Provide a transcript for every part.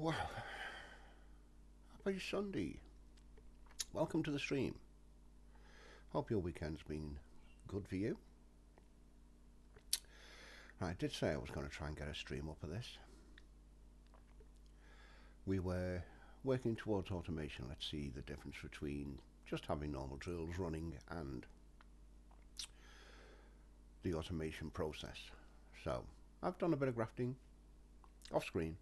Wow, happy Sunday. Welcome to the stream. Hope your weekend's been good for you. I did say I was going to try and get a stream up of this. We were working towards automation. Let's see the difference between just having normal drills running and the automation process. So, I've done a bit of grafting off screen.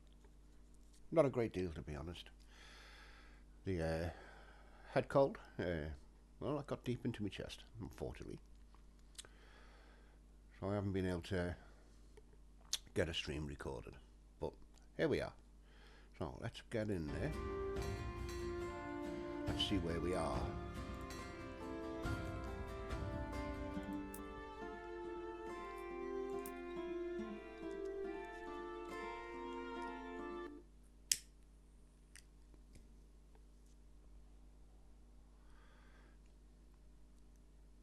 Not a great deal, to be honest. The head cold, well, I got deep into my chest, unfortunately. So I haven't been able to get a stream recorded. But here we are. So let's get in there. Let's see where we are.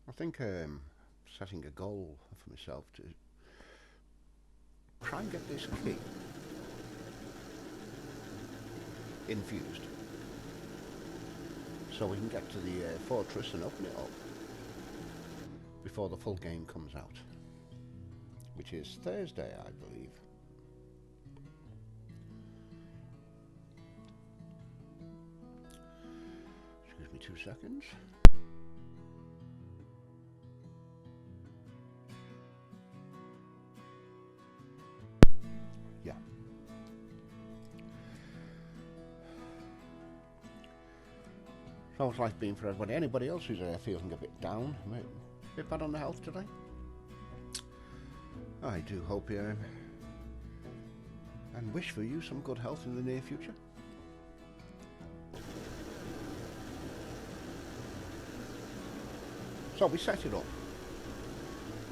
I think setting a goal for myself to try and get this key infused so we can get to the fortress and open it up before the full game comes out, which is Thursday, I believe. Excuse me 2 seconds. Yeah. How's life been for everybody? Anybody else who's feeling a bit down, a bit bad on the health today? I do hope you and wish for you some good health in the near future. So we set it up.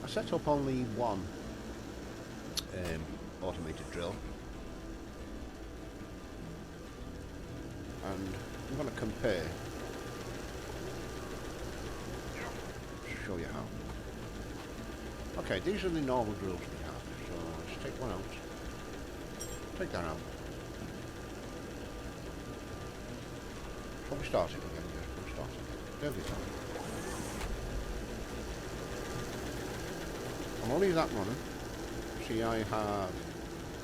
I set up only one automated drill, and I'm going to compare to show you how. Okay, these are the normal drills we have, so let's take one out, take that out. So we start it again, we'll start it again. There we go. I'll leave that running. See, I have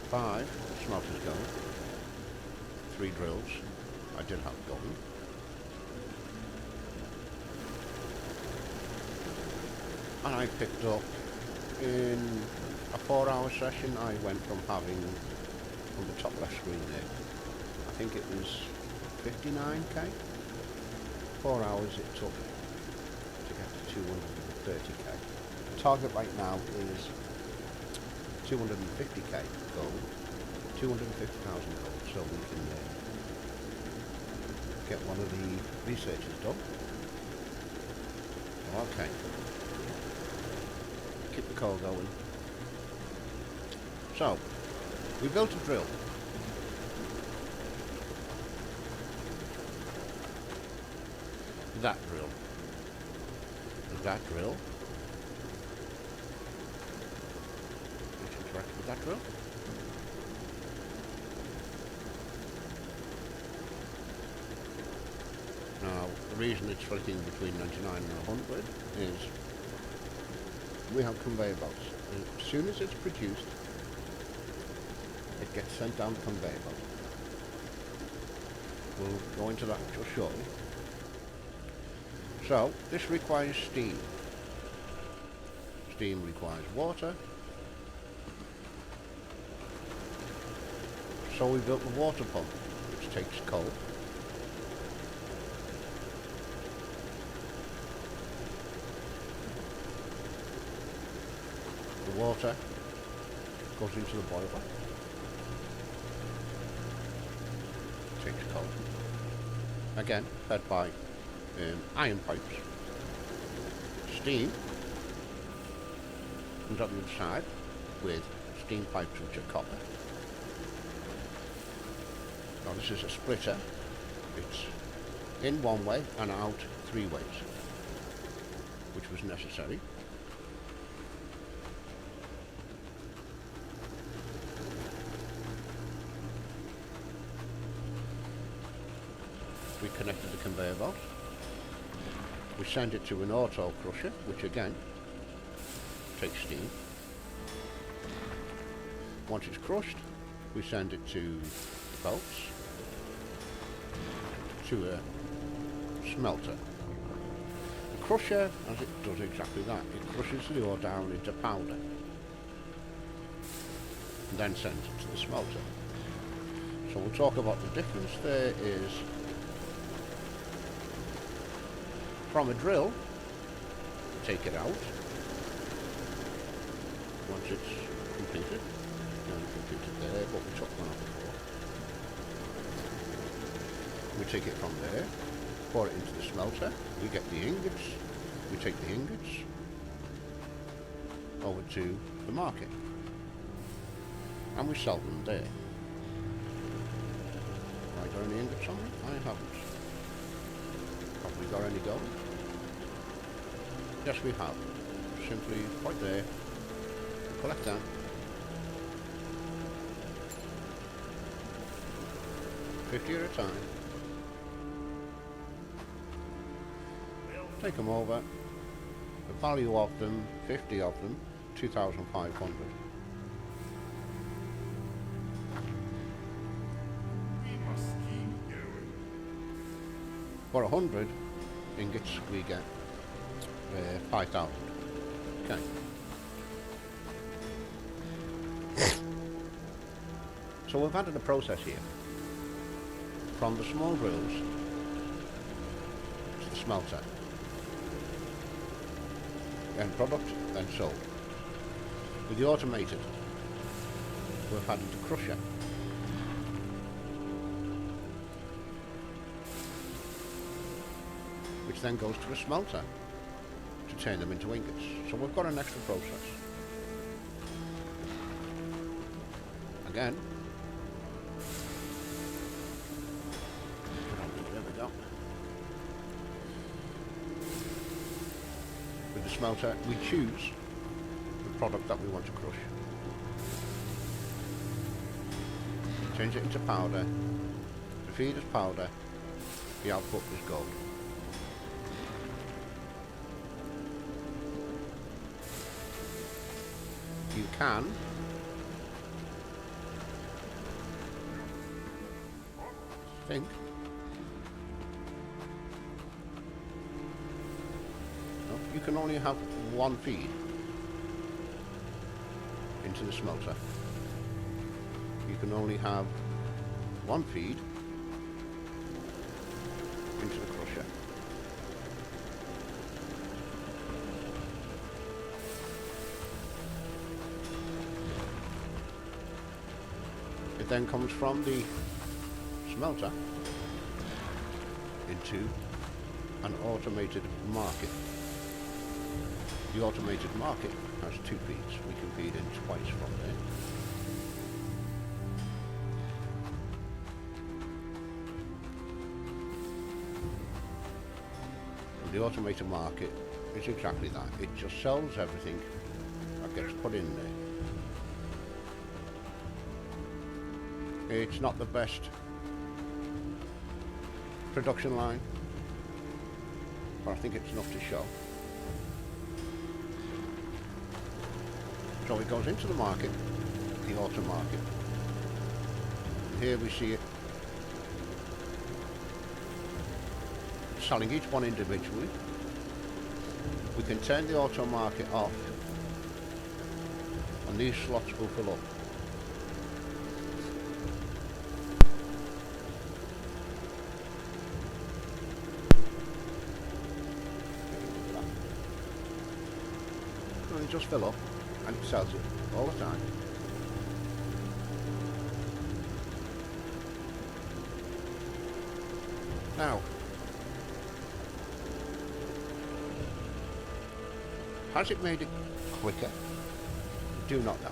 5 smelters going, 3 drills I did have going. And I picked up, in a 4-hour session, I went from having, on the top left screen there, I think it was 59k. 4 hours it took to get to 230k. The target right now is 250k gold, 250,000 gold, so we can get one of the researches done. Okay. Keep the coal going. So, we built a drill. That drill. That drill. Interact with that drill. Now, the reason it's splitting between 99 and 100 is we have conveyor belts. As soon as it's produced, it gets sent down the conveyor belt. We'll go into that just shortly. So, this requires steam. Steam requires water. So we built the water pump, which takes coal. The water goes into the boiler, takes coal, again fed by iron pipes. Steam comes up the other side with steam pipes which are copper. Now this is a splitter. It's in one way and out 3 ways, which was necessary. connect to the conveyor belt. We send it to an auto crusher, which again takes steam. Once it's crushed, we send it to belts, to a smelter. The crusher, as it does exactly that, it crushes the ore down into powder and then sends it to the smelter. So we'll talk about the difference. There is, from a drill, take it out once it's completed. Completed there, but we took one off before. We take it from there, pour it into the smelter, we get the ingots, we take the ingots over to the market and we sell them there. Have I got any ingots on me? I haven't. Have we got any gold? Yes, we have. Simply right there, collect them. $50 at a time. Take them over. The value of them, 50 of them, 2,500. For 100 ingots, we get 5,000. Okay. So we've added a process here. From the small drills to the smelter. End product, then sold. With the automated, we've added the crusher. Which then goes to a smelter to turn them into ingots. So we've got an extra process. Again, there we go. With the smelter, we choose the product that we want to crush. Change it into powder. The feed is powder. The output is gold. You can think no, you can only have one feed into the smelter. You can only have one feed into the crusher. It then comes from the smelter into an automated market. The automated market has two feeds. We can feed in twice from there. And the automated market is exactly that. It just sells everything that gets put in there. It's not the best production line, but I think it's enough to show. So it goes into the market, the auto market. Here we see it selling each one individually. We can turn the auto market off and these slots will fill up. And just fill up and it sells it all the time. Now, has it made it quicker? Do not know.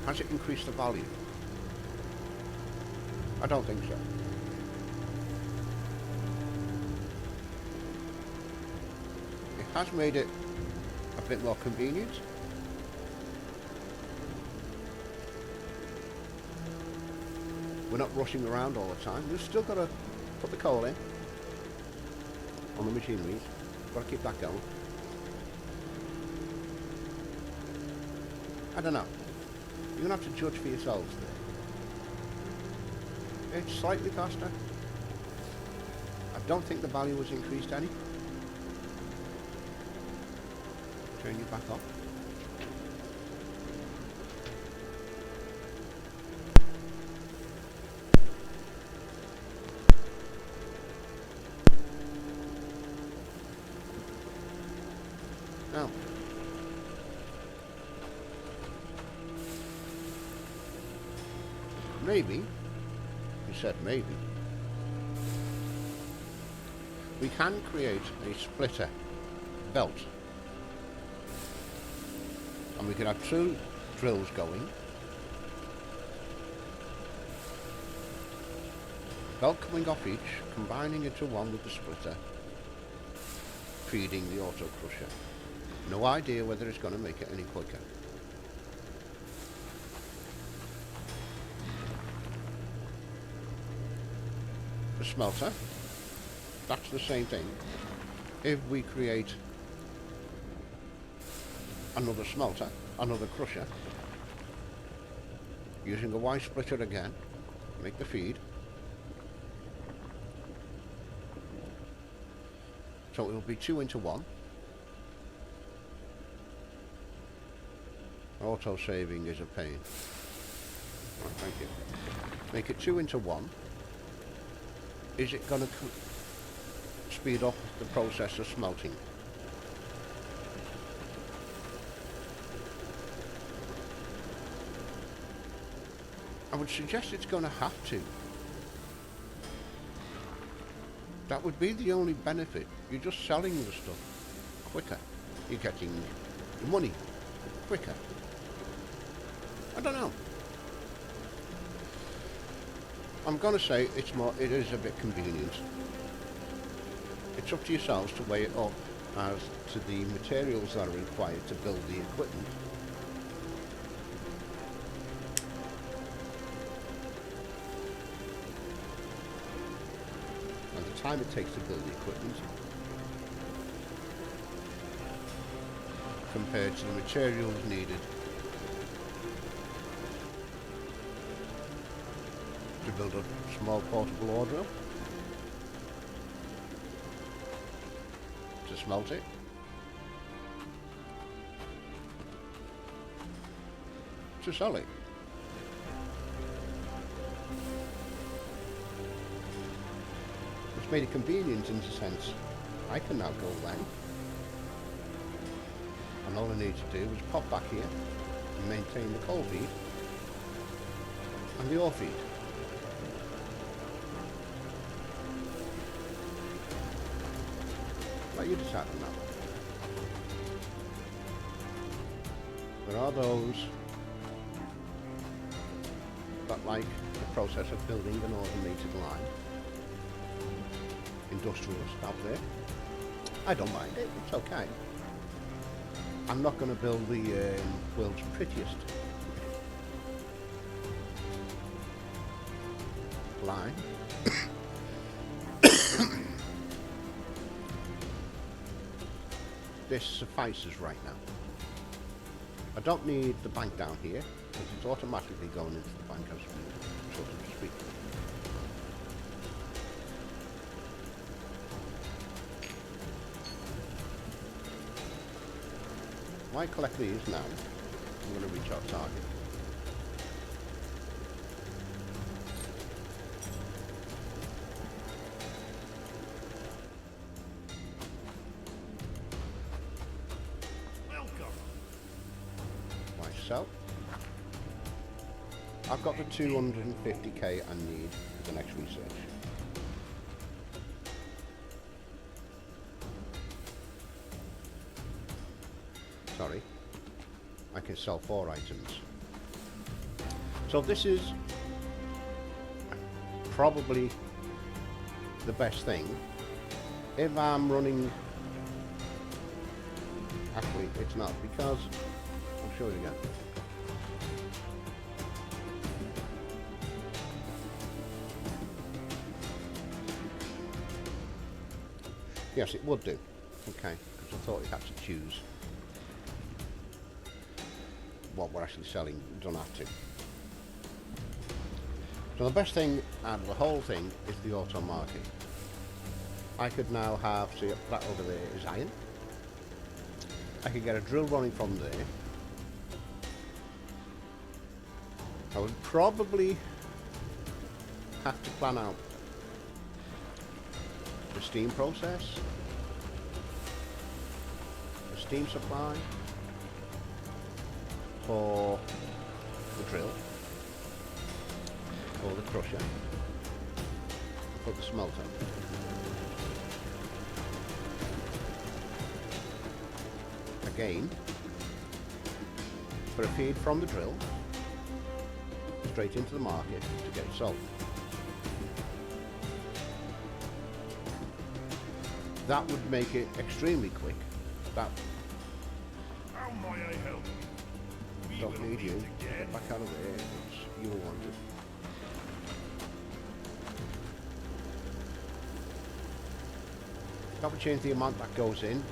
Has it increased the value? I don't think so. It has made it a bit more convenient. We're not rushing around all the time. We've still got to put the coal in on the machinery. Got to keep that going. I don't know. You're going to have to judge for yourselves there. It's slightly faster. I don't think the value has increased any. Turn you back up. Now, maybe, he said maybe, we can create a splitter belt. And we could have 2 drills going. Belt coming off each, combining into one with the splitter, feeding the auto crusher. No idea whether it's going to make it any quicker. The smelter, that's the same thing. If we create another smelter, another crusher, using a Y splitter again, make the feed. So it will be 2 into 1. Auto saving is a pain. Oh, thank you. Make it 2 into 1. Is it going to speed up the process of smelting? I would suggest it's going to have to. That would be the only benefit. You're just selling the stuff quicker. You're getting the money quicker. I don't know. I'm going to say it is a bit convenient. It's up to yourselves to weigh it up as to the materials that are required to build the equipment. And the time it takes to build the equipment compared to the materials needed to build a small portable ore drill, to smelt it, to sell it. It's made it convenient in the sense I can now go then, and all I need to do is pop back here and maintain the coal feed and the ore feed. Let you decide on that one. There are those that like the process of building an automated line, industrial stuff there. I don't mind it, it's okay. I'm not going to build the world's prettiest line. This suffices right now. I don't need the bank down here, because it's automatically going into the bank as so to speak. Why collect these now? I'm going to reach our target. So, I've got the 250k I need for the next research. Sorry, I can sell 4 items. So this is probably the best thing. If I'm running Actually, it's not, because I'll show you again. Yes, it would do. Okay, because I thought you had to choose what we're actually selling. You don't have to. So the best thing out of the whole thing is the auto marking. I could now have, see that over there is iron. I could get a drill running from there. I would probably have to plan out the steam process, the steam supply for the drill, for the crusher, for the smelter. Again, for a feed from the drill straight into the market to get it sold. That would make it extremely quick. That How may I help you? don't need you. Get back out of there. It's you were wanted. Probably change the amount that goes in,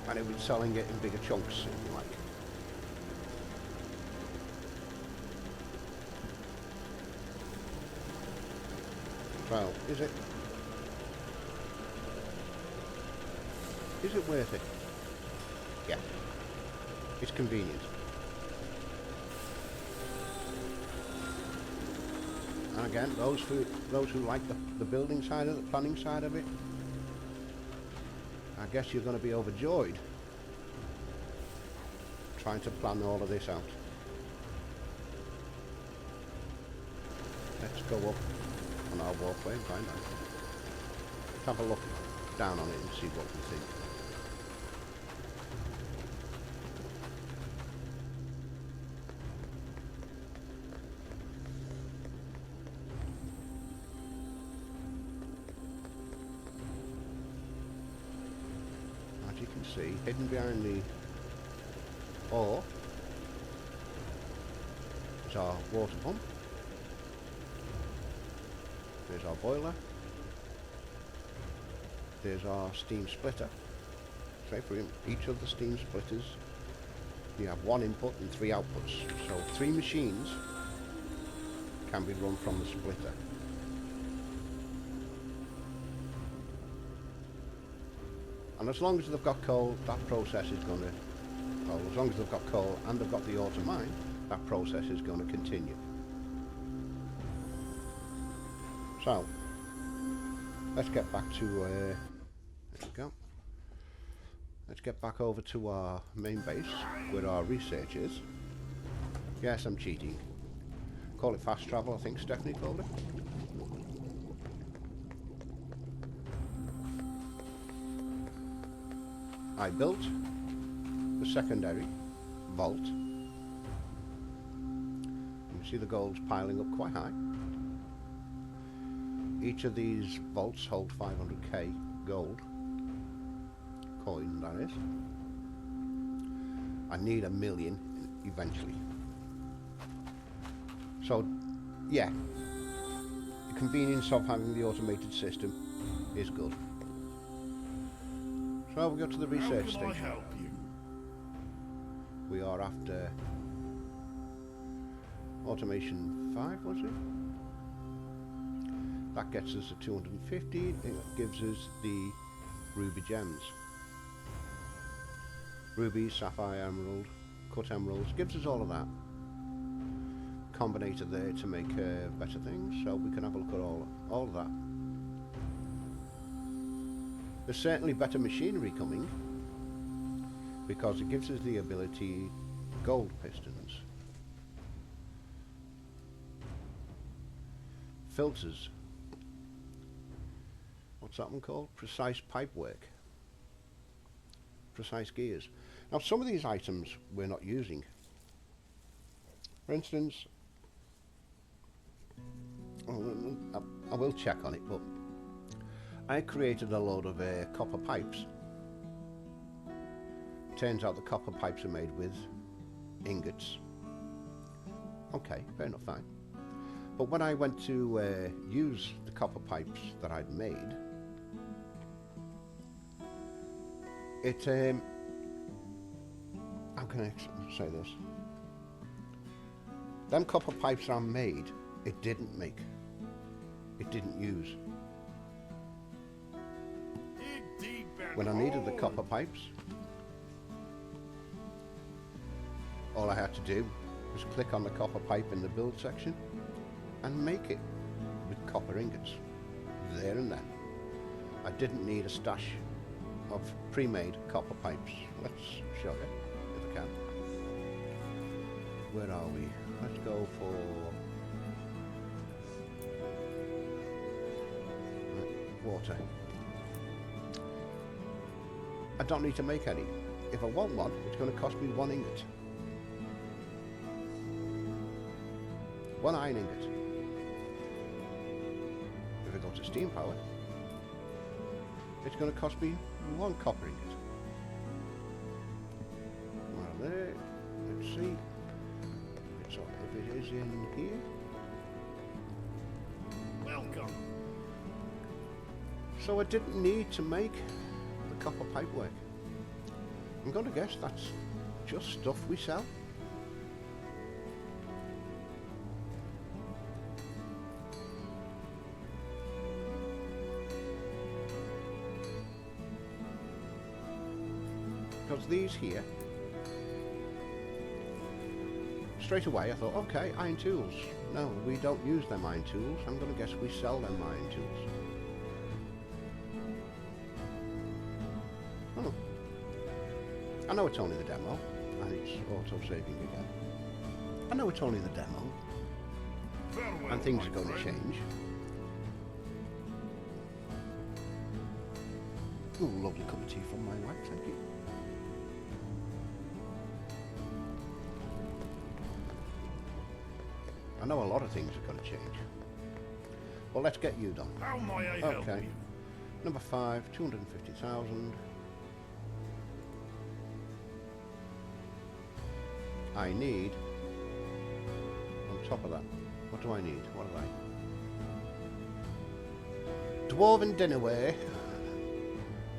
and it would be selling it in bigger chunks, if you like. Well, is it worth it? Yeah. It's convenient. And again, those who like the building side of the planning side of it, I guess you're going to be overjoyed trying to plan all of this out. Let's go up on our walkway and find out. Let's have a look down on it and see what we think. As you can see, hidden behind the ore is our water pump. There's our boiler. There's our steam splitter. So for each of the steam splitters, you have one input and three outputs. So 3 machines can be run from the splitter. And as long as they've got coal, that process is going to, well, as long as they've got coal and they've got the auto mine, that process is going to continue. So, let's get back to, there we go. Let's get back over to our main base, where our research is. Yes, I'm cheating. Call it fast travel, I think Stephanie called it. I built the secondary vault. You can see the gold's piling up quite high. Each of these vaults hold 500k gold coin, that is. I need 1 million eventually. So, yeah, the convenience of having the automated system is good. So we go to the research station. How can I help you? We are after automation 5, was it? That gets us to 250. It gives us the ruby gems. Ruby, sapphire, emerald, cut emeralds. Gives us all of that. Combinator there to make better things. So we can have a look at all of that. There's certainly better machinery coming, because it gives us the ability gold pistons, filters, what's that one called? Precise pipe work, precise gears. Now some of these items we're not using. For instance, I will check on it, but I created a load of copper pipes Turns out the copper pipes are made with ingots. Okay, fair enough, fine. But when I went to use the copper pipes that I'd made, it, how can I say this? Them copper pipes I made, it didn't make. It didn't use. When I needed the copper pipes, all I had to do was click on the copper pipe in the build section and make it with copper ingots there and then. I didn't need a stash of pre-made copper pipes. Let's show you if I can. Where are we? Let's go for water. I don't need to make any. If I want one, it's going to cost me 1 ingot. 1 iron ingot. If I go to steam power, it's going to cost me 1 copper ingot. Well, there. Let's see. So if it is in here. Welcome. So I didn't need to make the copper pipe work. I'm going to guess that's just stuff we sell. Because these here, straight away I thought, okay, iron tools. No, we don't use them iron tools. I'm going to guess we sell them iron tools. Oh. I know it's only the demo, and it's auto-saving again. I know it's only the demo, Farewell, and things my are going to friend. change. Ooh, lovely cup of tea from my wife, thank you. I know a lot of things are going to change. Well, let's get you done. How may I help Okay. you? Number 5, 250,000. I need, on top of that, what do I need? What have I? Dwarven dinnerware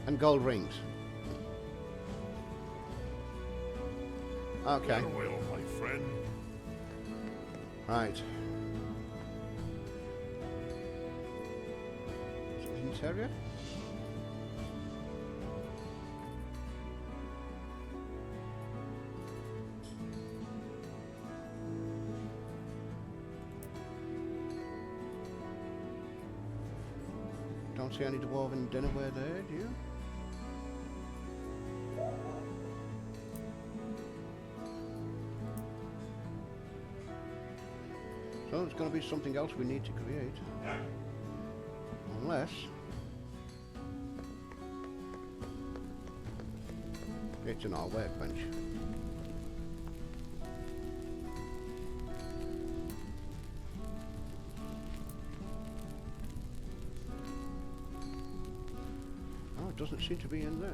and gold rings. Okay, Farewell, my friend. right. Interior? Don't see any dwarven dinnerware there, do you? So it's going to be something else we need to create. Unless it's in our workbench. Oh, it doesn't seem to be in there.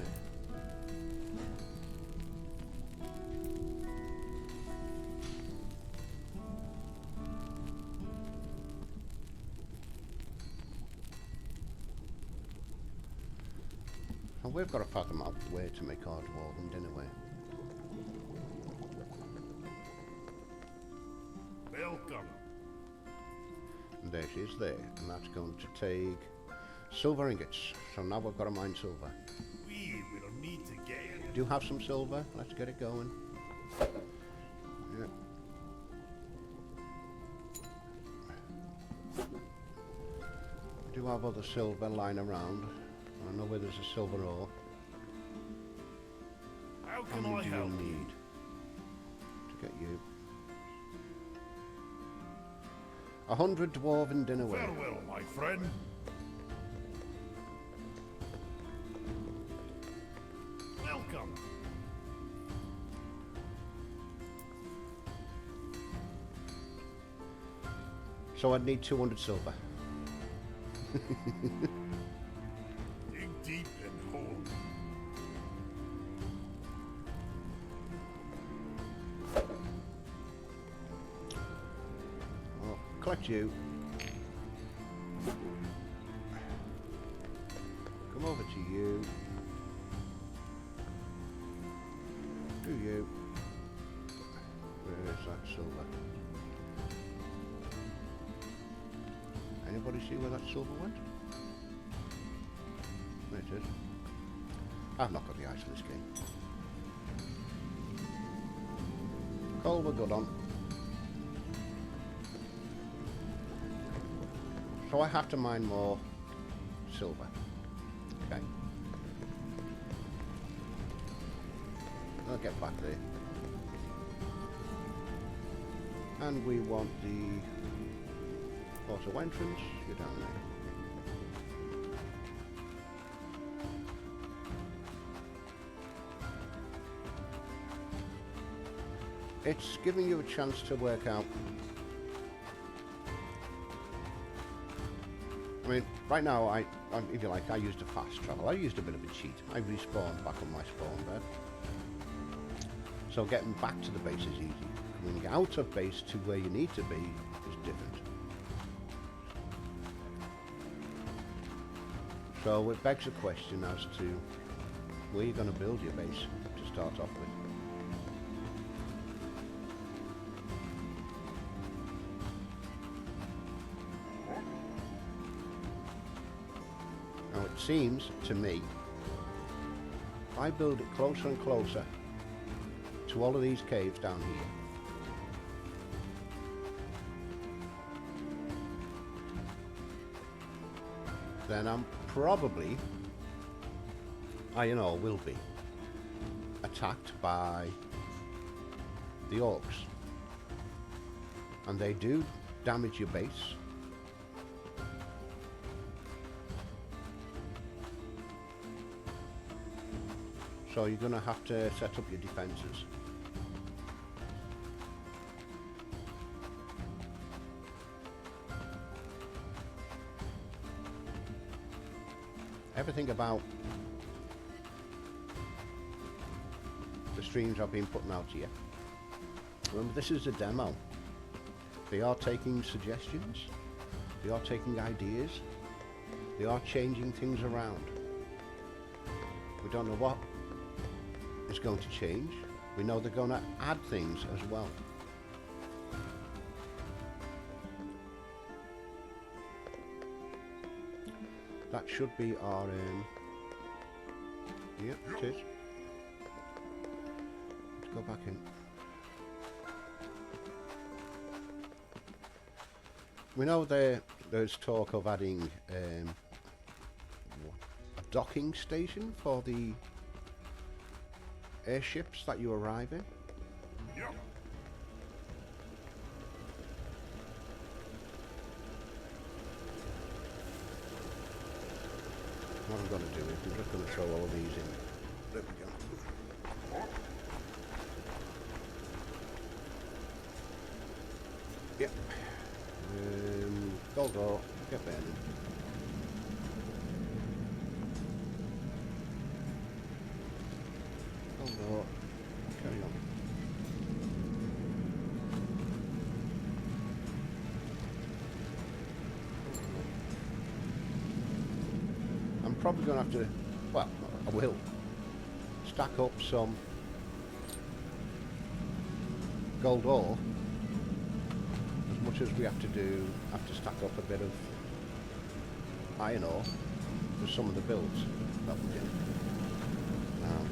And we've got to fathom out where to make our dwarven dinnerware. Welcome. And there she is there, and that's going to take silver ingots. So now we've got to mine silver. We will meet again. Do you have some silver? Let's get it going. Yeah. I do have other silver lying around. I know where there's a silver ore. How How can I many do you help you? need to get you? 100 dwarven dinnerware. Farewell, my friend. Welcome. So I'd need 200 silver. Dig deep and hold. collect you. Come over to you. Do you. Where is that silver? Anybody see where that silver went? There it is. I've not got the eyes for this game. Coal we're good on. So I have to mine more silver. Okay. I'll get back there. And we want the auto entrance. You're down there. It's giving you a chance to work out. I mean, right now, if you like, I used a fast travel. I used a bit of a cheat. I respawned back on my spawn bed. So getting back to the base is easy. Coming out of base to where you need to be is different. So it begs the question as to where you're going to build your base to start off with. Now it seems to me, if I build it closer and closer to all of these caves down here, then I'm probably, will be attacked by the orcs. And they do damage your base. So you're going to have to set up your defenses. Everything about the streams I've been putting out here. Remember, this is a demo. They are taking suggestions. They are taking ideas. They are changing things around. We don't know what is going to change. We know they're going to add things as well. That should be our yeah, it is. Let's go back in. We know there's talk of adding a docking station for the airships that you arrive in. Yep. What I'm going to do is I'm just going to throw all of these in. There we go. Yep. Go. Get burning. Go. Carry on. I'm probably going to have to, well, I will stack up some gold ore. As much as we have to stack up a bit of iron ore for some of the builds that we're doing. Now,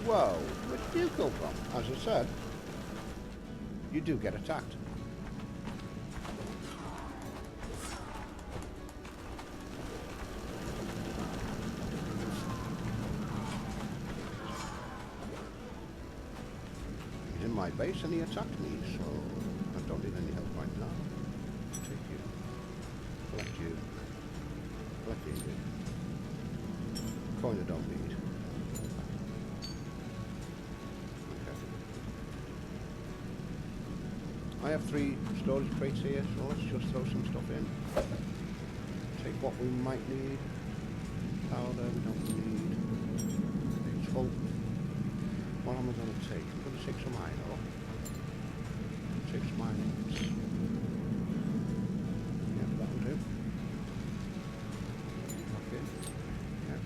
whoa, where did you come from? As I said, you do get attacked. He's in my base and he attacked me, so I don't need any help right now. Take you. Collect you. Collect you. Coin I don't need. I have 3 storage crates here, so let's just throw some stuff in. Take what we might need. Powder we don't need. It's full. What am I going to take? I'm going to take some iron ore. 6 minutes. Yeah, that'll do. Okay. Yeah.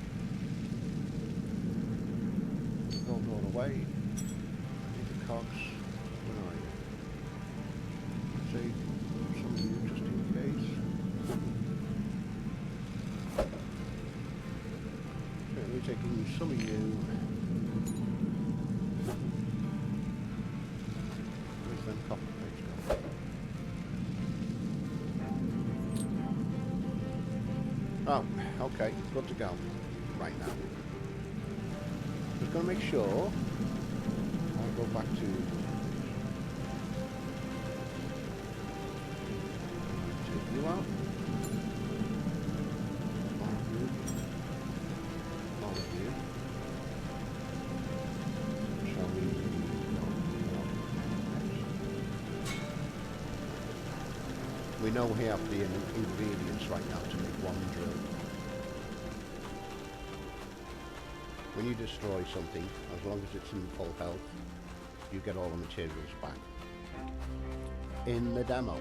Gold all the way. I need the cogs. Where are you? Save some of you just in case. Certainly taking some of you. Where's them copper plates go? Oh, okay, good to go. Right now. Just going to make sure I'll go back to take you out. All of you. All of you. Shall we? We know we have the ingredients right now to make one drill. When you destroy something, as long as it's in full health, you get all the materials back. In the demo.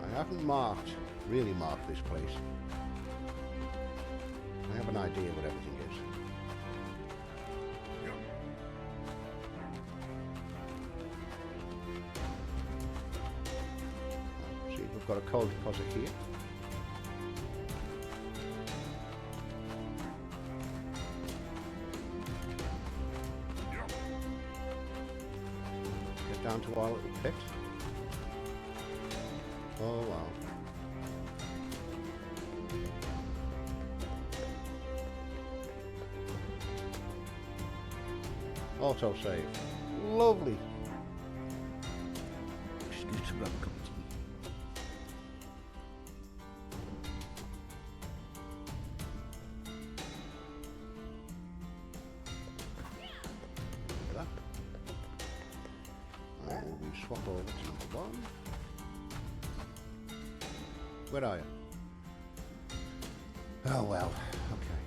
I haven't really marked this place. I have an idea what everything is. See, we've got a coal deposit here. Get down to our little pit. Oh wow. Auto save. Lovely. Excuse me, grab a cup of tea. Look at that. Right, we swap over to number 1. Where are you? Oh well, okay.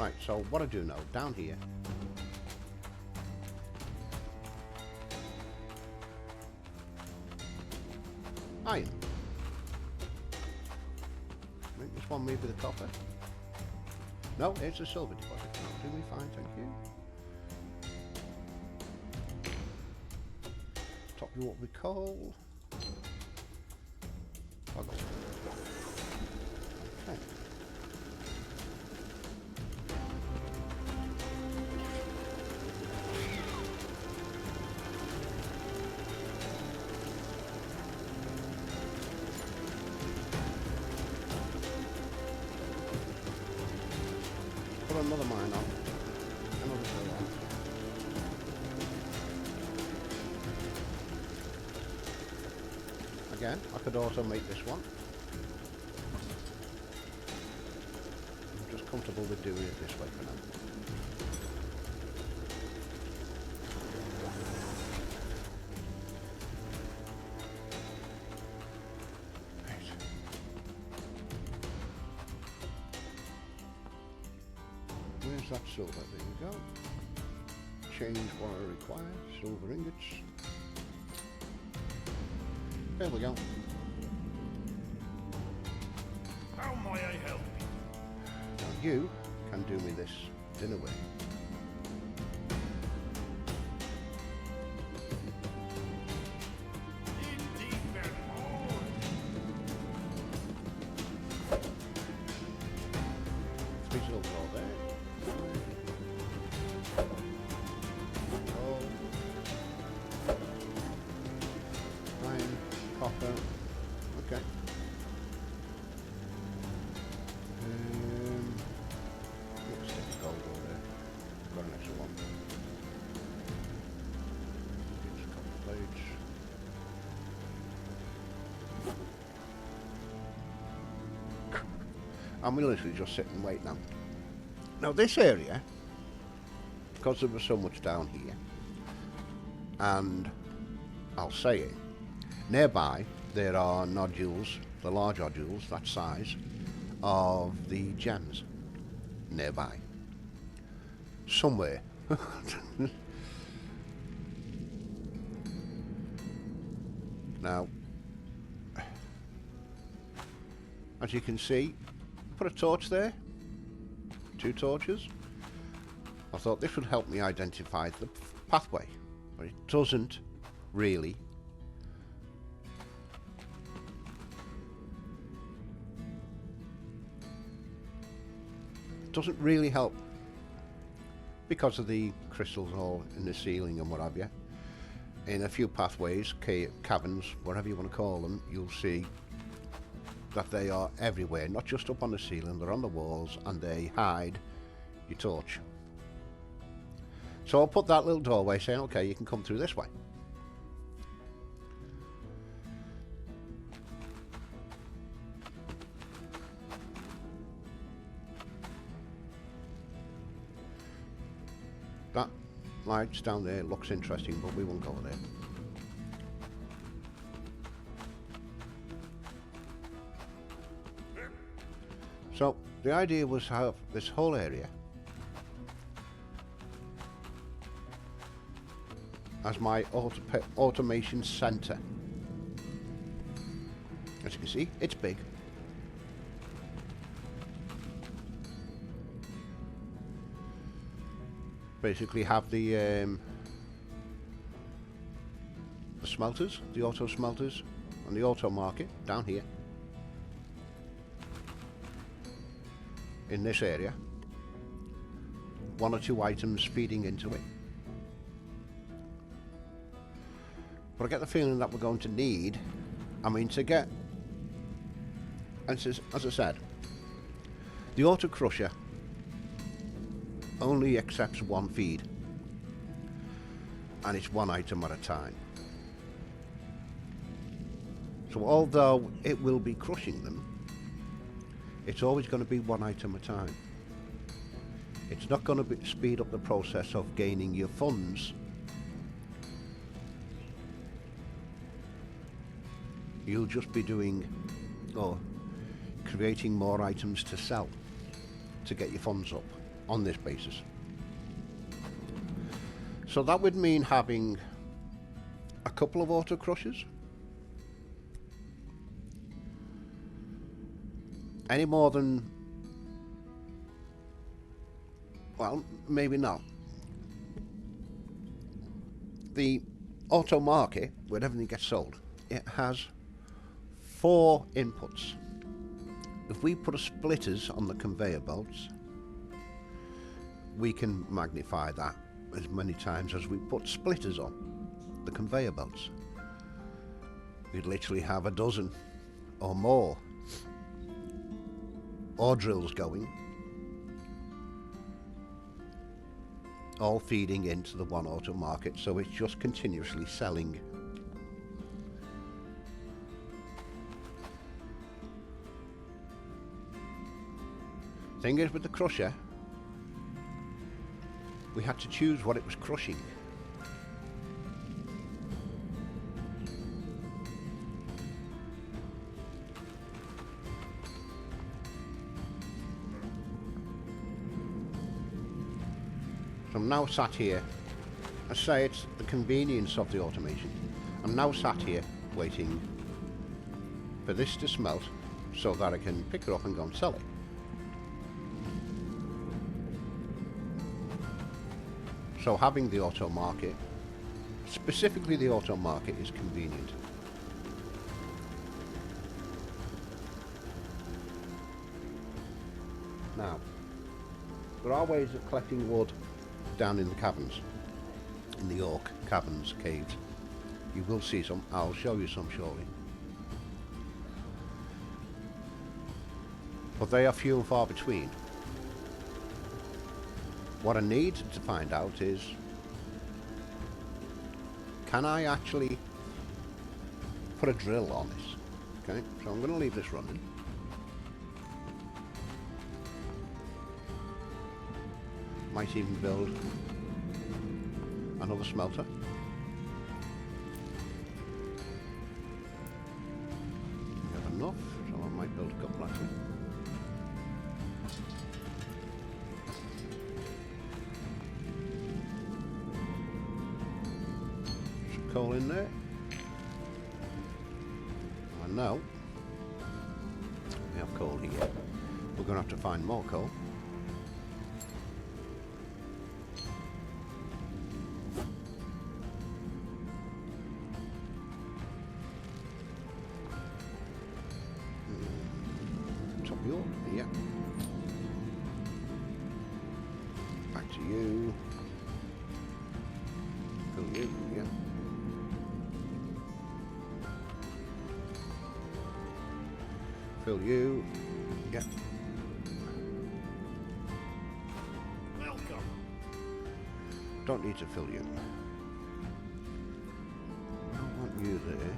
Right, so what I do know, down here. Iron. Make this one maybe the copper. No, it's a silver deposit. Do me fine, thank you. Top you up with coal. Okay. Put another mine on. Another drill on. Again, I could also make this one. I'm just comfortable with doing it this way for now. Right. Where's that silver? There you go. Change what I require. Silver ingots. There we go. How may I help you? Now you can do me this dinner way. Indeed, very hard. Three silver all there. Gold. Iron, copper. Okay. Let's stick the gold over there. Got an extra one. Get a couple of plates. And we literally just sit and wait now. Now this area, because there was so much down here, and I'll say it, nearby there are nodules, the large nodules, that size, of the gems nearby. somewhere. Now, as you can see, put a torch there, 2 torches. I thought this would help me identify the pathway, but it doesn't really. It doesn't really help because of the crystals all in the ceiling and what have you. In a few pathways, caverns, whatever you want to call them, you'll see that they are everywhere, not just up on the ceiling, they're on the walls, and they hide your torch. So I'll put that little doorway saying, okay, you can come through this way. That lights down there looks interesting, but we won't go there. So the idea was to have this whole area as my automation center. As you can see, it's big. Basically have the smelters, the auto smelters and the auto market down here in this area. 1 or 2 items feeding into it. But I get the feeling that we're going to need, to get, as I said, the auto crusher only accepts 1 feed, and it's 1 item at a time. So although it will be crushing them, it's always going to be 1 item at a time. It's not going to speed up the process of gaining your funds. You'll just be doing or creating more items to sell to get your funds up on this basis. So that would mean having a couple of auto crushers. Any more than, well, maybe not. The auto market, where everything gets sold, it has 4 inputs. If we put a splitters on the conveyor belts, we can magnify that as many times as we put splitters on the conveyor belts. We'd literally have a dozen or more ore drills going, all feeding into the 1 auto market, so it's just continuously selling. Thing is, with the crusher, we had to choose what it was crushing. So I'm now sat here. I say it's the convenience of the automation. I'm now sat here waiting for this to smelt so that I can pick it up and go and sell it. So having the auto market, specifically the auto market, is convenient. Now, there are ways of collecting wood down in the caverns, in the Orc caverns, caves. You will see some. I'll show you some shortly. But they are few and far between. What I need to find out is, can I actually put a drill on this? Okay, so I'm going to leave this running. Might even build another smelter. We have enough, so I might build a couple actually. coal in there. And now we have coal here. We're going to have to find more coal. Top your, yeah. Back to you. Fill you, yeah. Fill you, yeah. Welcome. Don't need to fill you. I don't want you there.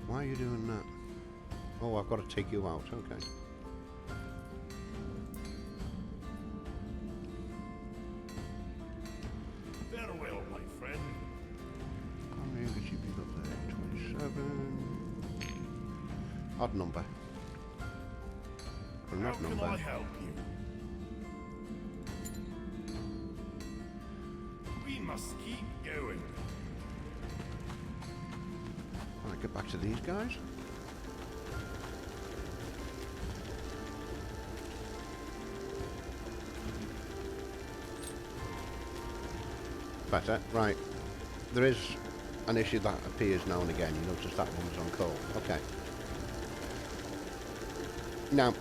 Why are you doing that? Oh, I've got to take you out, okay. Farewell, my friend. How many could you pick up there? 27. Odd number. An How odd can number. I help you? We must keep going. Right, get back to these guys. Better, right. There is an issue that appears now and again. You notice that one's on coal. Okay. Now,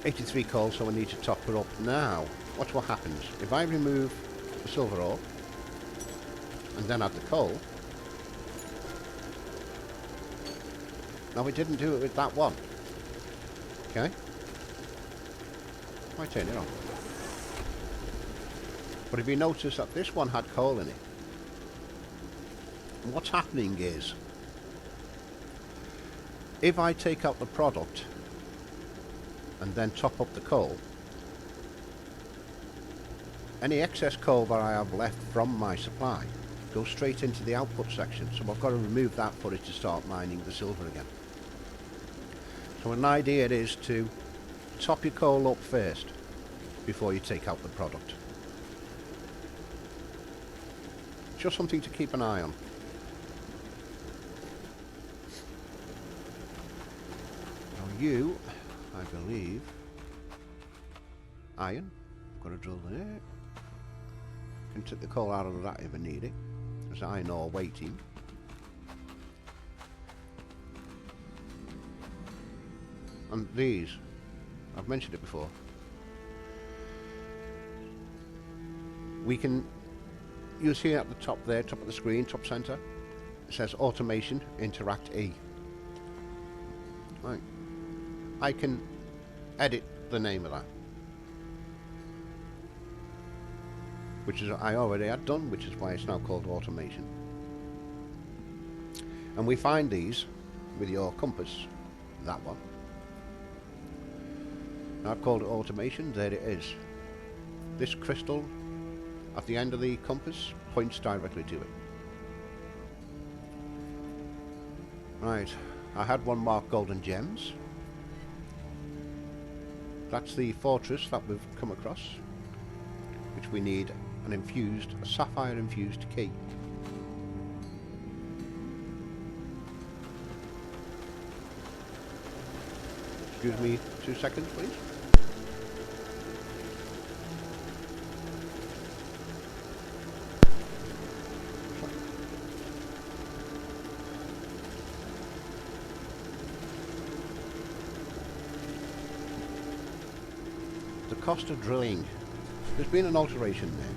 83 coal, so I need to top her up. Now, watch what happens. If I remove the silver ore, and then add the coal. Now, we didn't do it with that one. Okay? I turn it on. But if you notice that this one had coal in it, what's happening is, if I take out the product and then top up the coal, any excess coal that I have left from my supply goes straight into the output section, so I've got to remove that for it to start mining the silver again. So an idea is to top your coal up first before you take out the product. Just something to keep an eye on. Now you, I believe, iron. I've got to drill there. Can take the coal out of that if I need it. There's iron ore waiting. And these, I've mentioned it before. We can use here at the top there, top of the screen, top center. It says automation, interact E. Right. I can edit the name of that. Which is I already had done, which is why it's now called automation. And we find these with your compass, that one. Now I've called it automation, there it is. This crystal at the end of the compass points directly to it. Right, I had one marked golden gems. That's the fortress that we've come across, which we need a sapphire infused key. Excuse me 2 seconds, please. The cost of drilling. There's been an alteration there.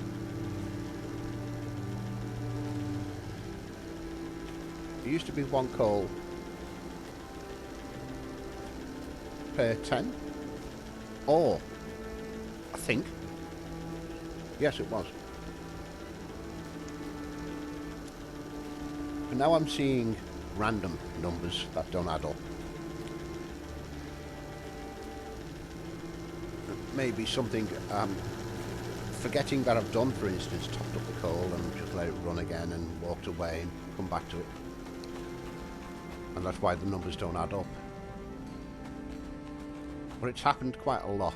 It used to be 1 coal per 10, or I think, yes it was. But now I'm seeing random numbers that don't add up. Maybe something forgetting that I've done, for instance, topped up the coal and just let it run again and walked away and come back to it. And that's why the numbers don't add up. but it's happened quite a lot.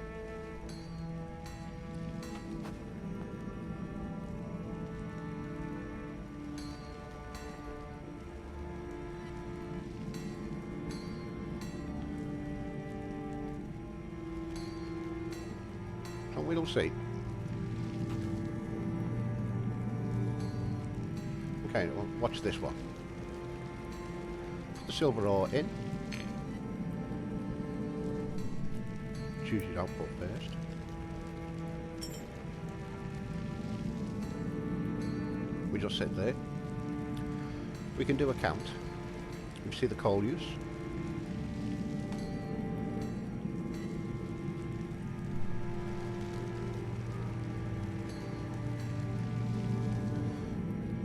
So we'll see. Okay, well, watch this one. Put the silver ore in. Choose your output first. We just sit there. We can do a count. We see the coal use.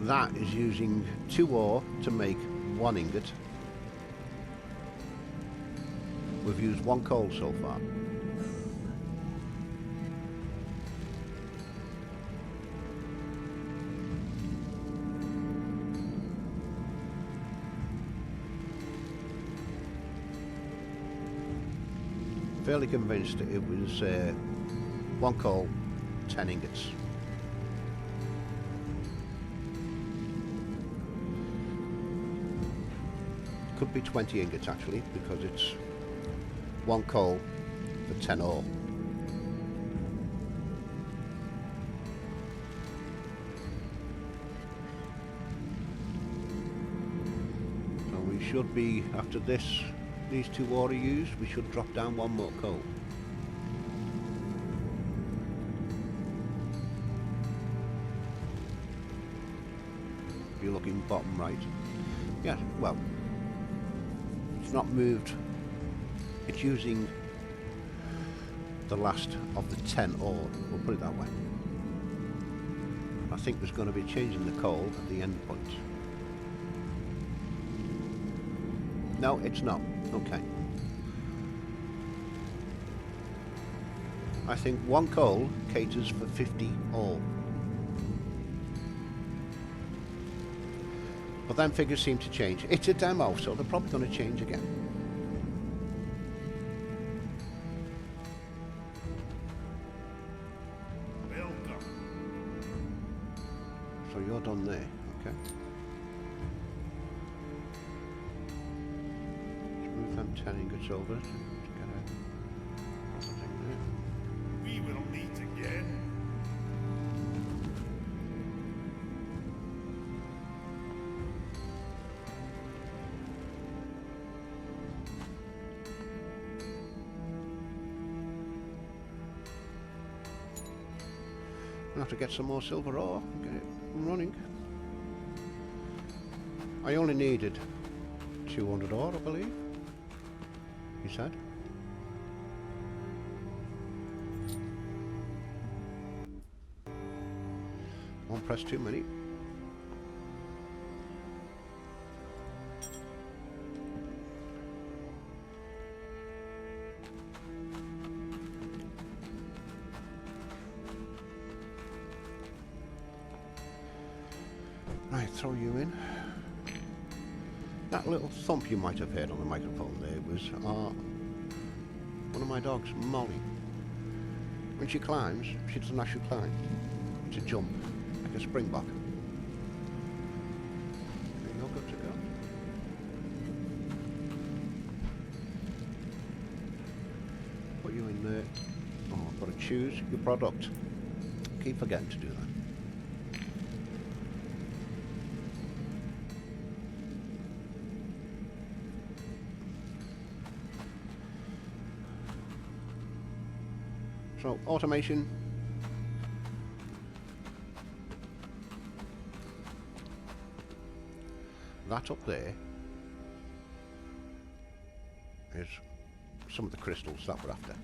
That is using 2 ore to make 1 ingot. We've used 1 coal so far. Fairly convinced it was 1 coal, 10 ingots. Could be 20 ingots actually, because it's 1 coal for 10 ore. So we should be, after these 2 ore are used, we should drop down 1 more coal. If you're looking bottom right. Yeah, well, it's not moved. It's using the last of the 10 ore, we'll put it that way. I think there's going to be a change in the coal at the end point. No, it's not. Okay. I think 1 coal caters for 50 ore. But then figures seem to change. It's a demo, so they're probably going to change again. Welcome. So you're done there, okay. Move them 10 ingots over to get a proper thing there. We will meet again. I'll have to get some more silver ore and get it running. I only needed 200 ore, I believe, he said. Won't press too many. Right, throw you in. That little thump you might have heard on the microphone there was one of my dogs, Molly. When she climbs, she doesn't actually climb. It's a jump, like a springbok. There you go, good to go. Put you in there. Oh, I've got to choose your product. Keep forgetting to do that. So, automation. That up there is some of the crystals that we're after.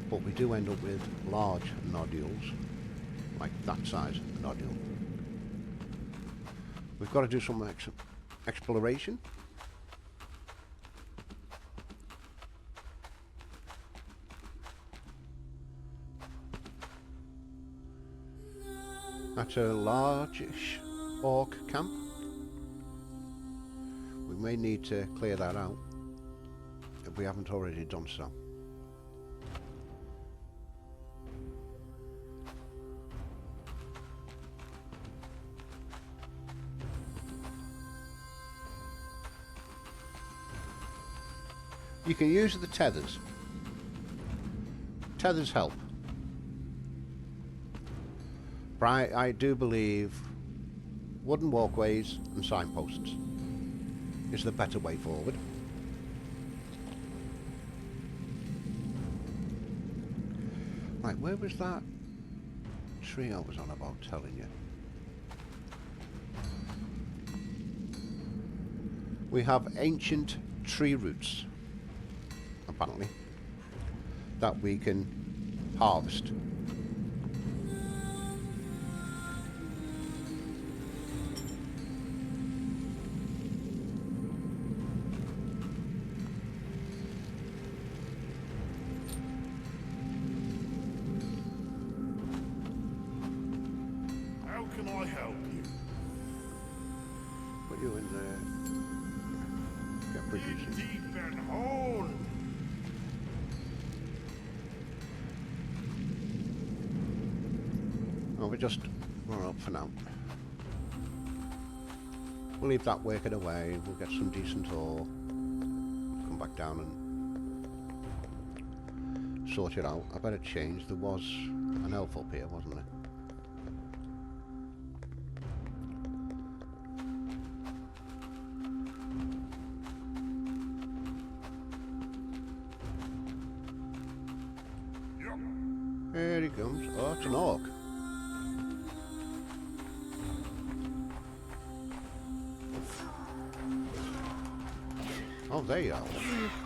But we do end up with large nodules, like that size nodule. We've got to do some exploration. That's a large-ish orc camp. We may need to clear that out if we haven't already done so. You can use the tethers. Tethers help. But I do believe wooden walkways and signposts is the better way forward. Right, where was that tree I was on about telling you? We have ancient tree roots, apparently, that we can harvest. How can I help you? Put you in there. Get producing. Deep and horn. Oh, we're up for now. We'll leave that working away. We'll get some decent ore. Come back down and sort it out. I better change. There was an elf up here, wasn't there? Yep. Here he comes. Oh, it's an orc. Oh, there you are.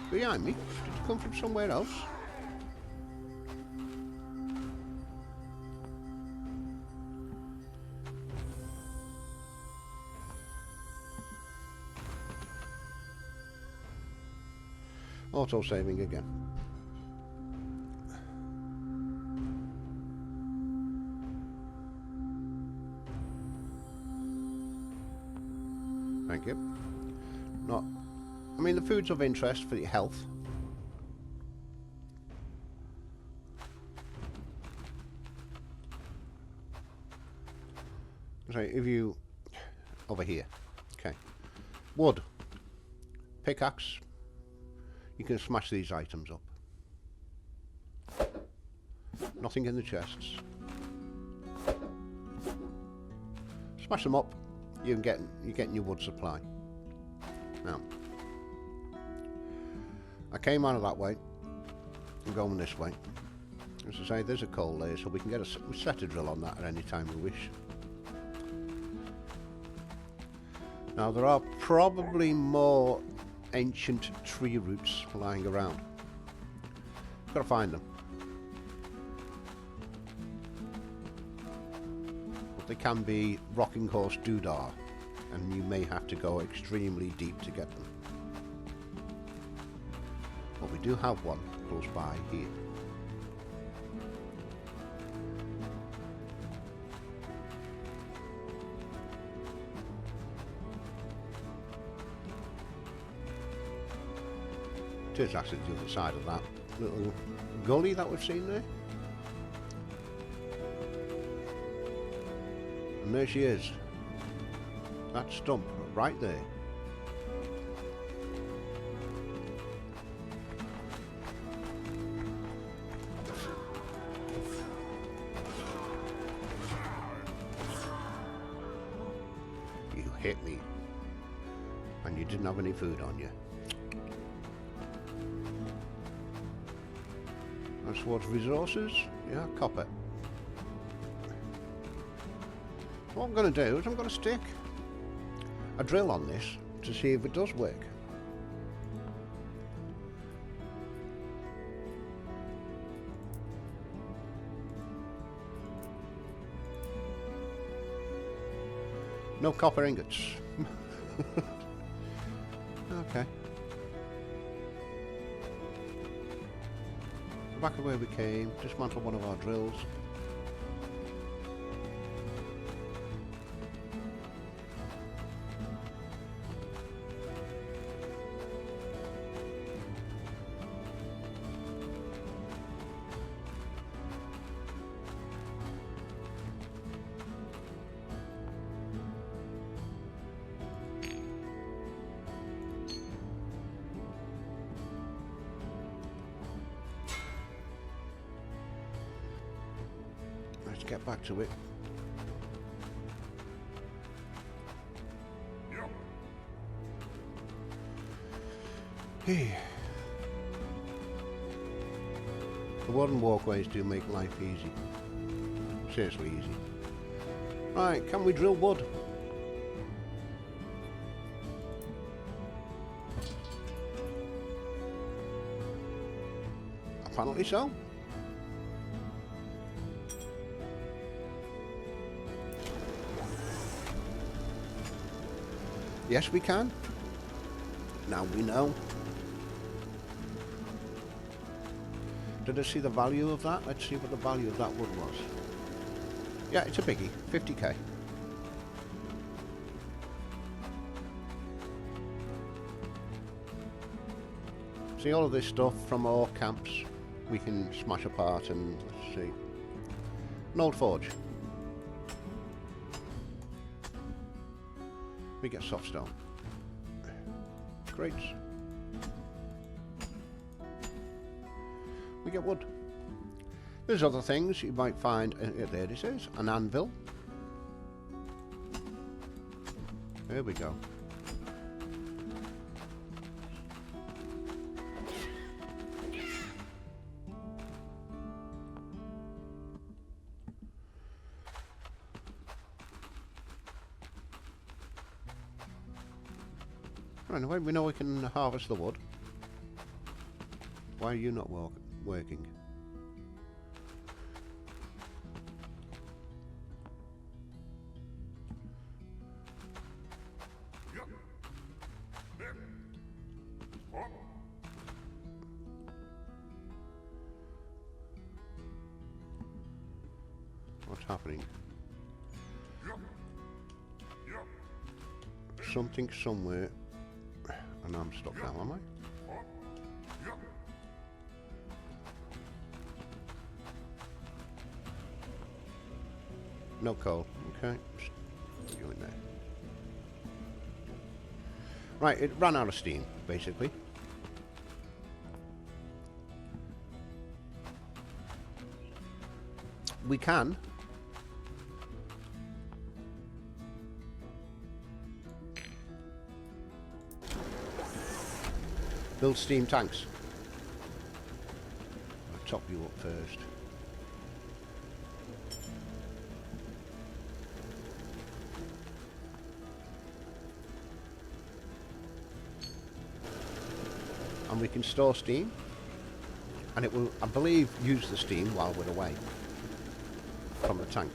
Behind me. Did you come from somewhere else? Auto-saving again. Thank you. Not... I mean, the food's of interest for your health. So if you... over here. Okay. Wood. Pickaxe. You can smash these items up. Nothing in the chests. Smash them up. You're getting your wood supply. Now, I came out of that way. I'm going this way. As I say, there's a coal there, so we can get we set a drill on that at any time we wish. Now, there are probably more ancient tree roots lying around. Got to find them. But they can be rocking horse doodah, and you may have to go extremely deep to get them. But we do have one close by here. It is actually the other side of that little gully that we've seen there. And there she is. That stump right there. You hit me. And you didn't have any food on you. That's towards resources. Yeah, copper. What I'm going to do is I'm going to stick a drill on this to see if it does work. No copper ingots. Okay. Back of where we came, dismantle one of our drills. get back to it. Yep. Hey. The wooden walkways do make life easy. Seriously easy. Right, can we drill wood? Apparently so. Yes, we can. Now we know. Did I see the value of that? Let's see what the value of that wood was. Yeah, it's a biggie. 50k. See, all of this stuff from our camps we can smash apart and, let's see, an old forge. We get soft stone. Great. We get wood. There's other things you might find. There it is, an anvil. There we go. Anyway, we know we can harvest the wood. Why are you not working? Yep. Yep. What? What's happening? Yep. Yep. Something somewhere. And I'm stuck now, am I? What? Yep. No coal. Okay. Just put you in there. Right, it ran out of steam, basically. We can. Build steam tanks. I'll top you up first. And we can store steam. And it will, I believe, use the steam while we're away from the tank.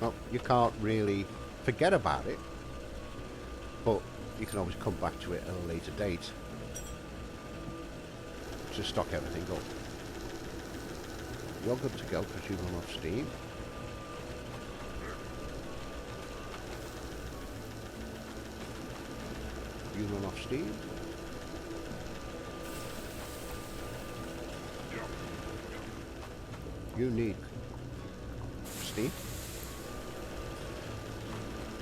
Well, you can't really forget about it, but you can always come back to it at a later date to stock everything up. You're good to go because you run off steam. You run off steam. You need steam.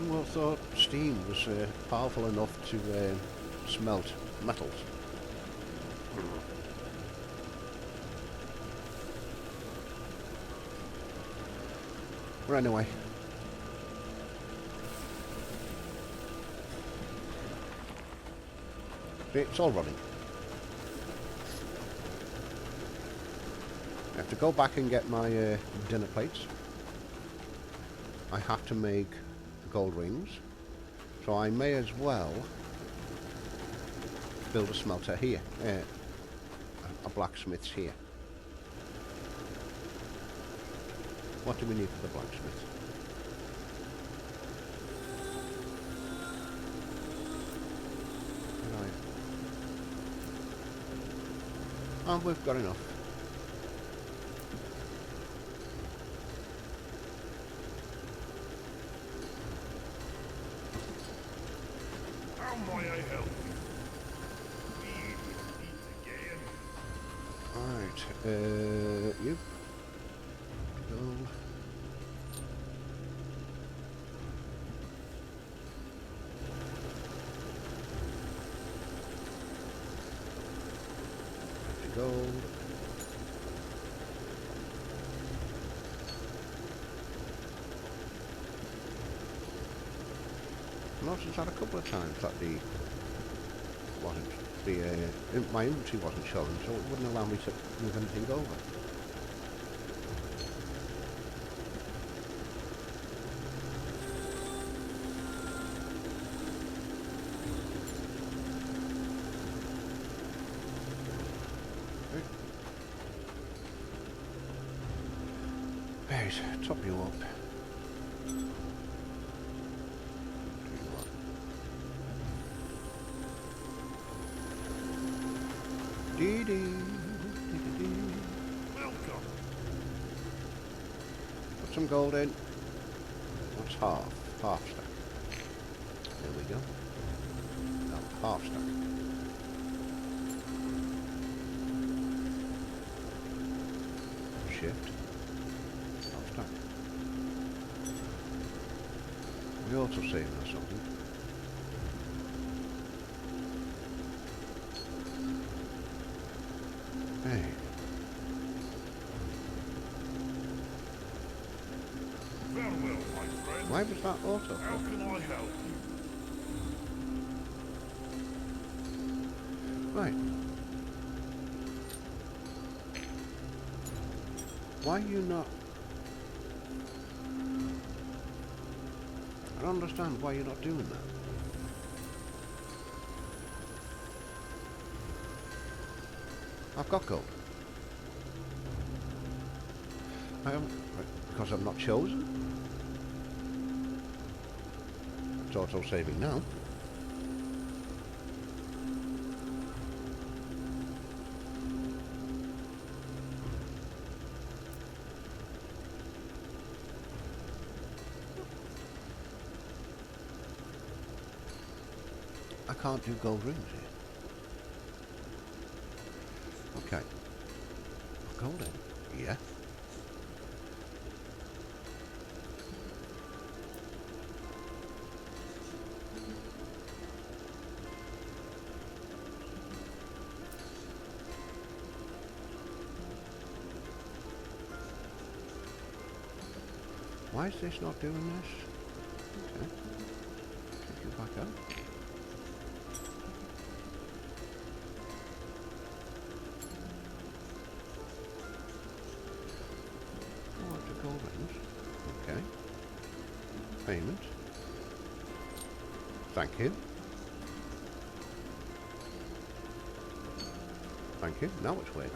Well, I thought steam was powerful enough to smelt metals. But anyway. It's all running. I have to go back and get my dinner plates. I have to make gold rings, so I may as well build a smelter here, a blacksmith's here. What do we need for the blacksmith? Right. And we've got enough. How may I help you? We eat again. Right. Right, you gold. Gold. I noticed that a couple of times that the wasn't my inventory wasn't showing, so it wouldn't allow me to move anything over. Right, top you up. Dee dee, dee dee. Welcome. Put some gold in. What's half? Half stack. There we go. No, half stack. Shift. Half stack. We also saving us something. Hey. Farewell, my friend. Why was that auto? How can I help you? Right. Why are you not... I don't understand why you're not doing that. I've got gold. I haven't, because I'm not chosen. It's auto saving now. I can't do gold rings here. Okay. Gold in. Yeah. Why is this not doing this? Okay. Take you back up. Gold rings. Okay. Payment. Thank you. Thank you. Now it's waiting.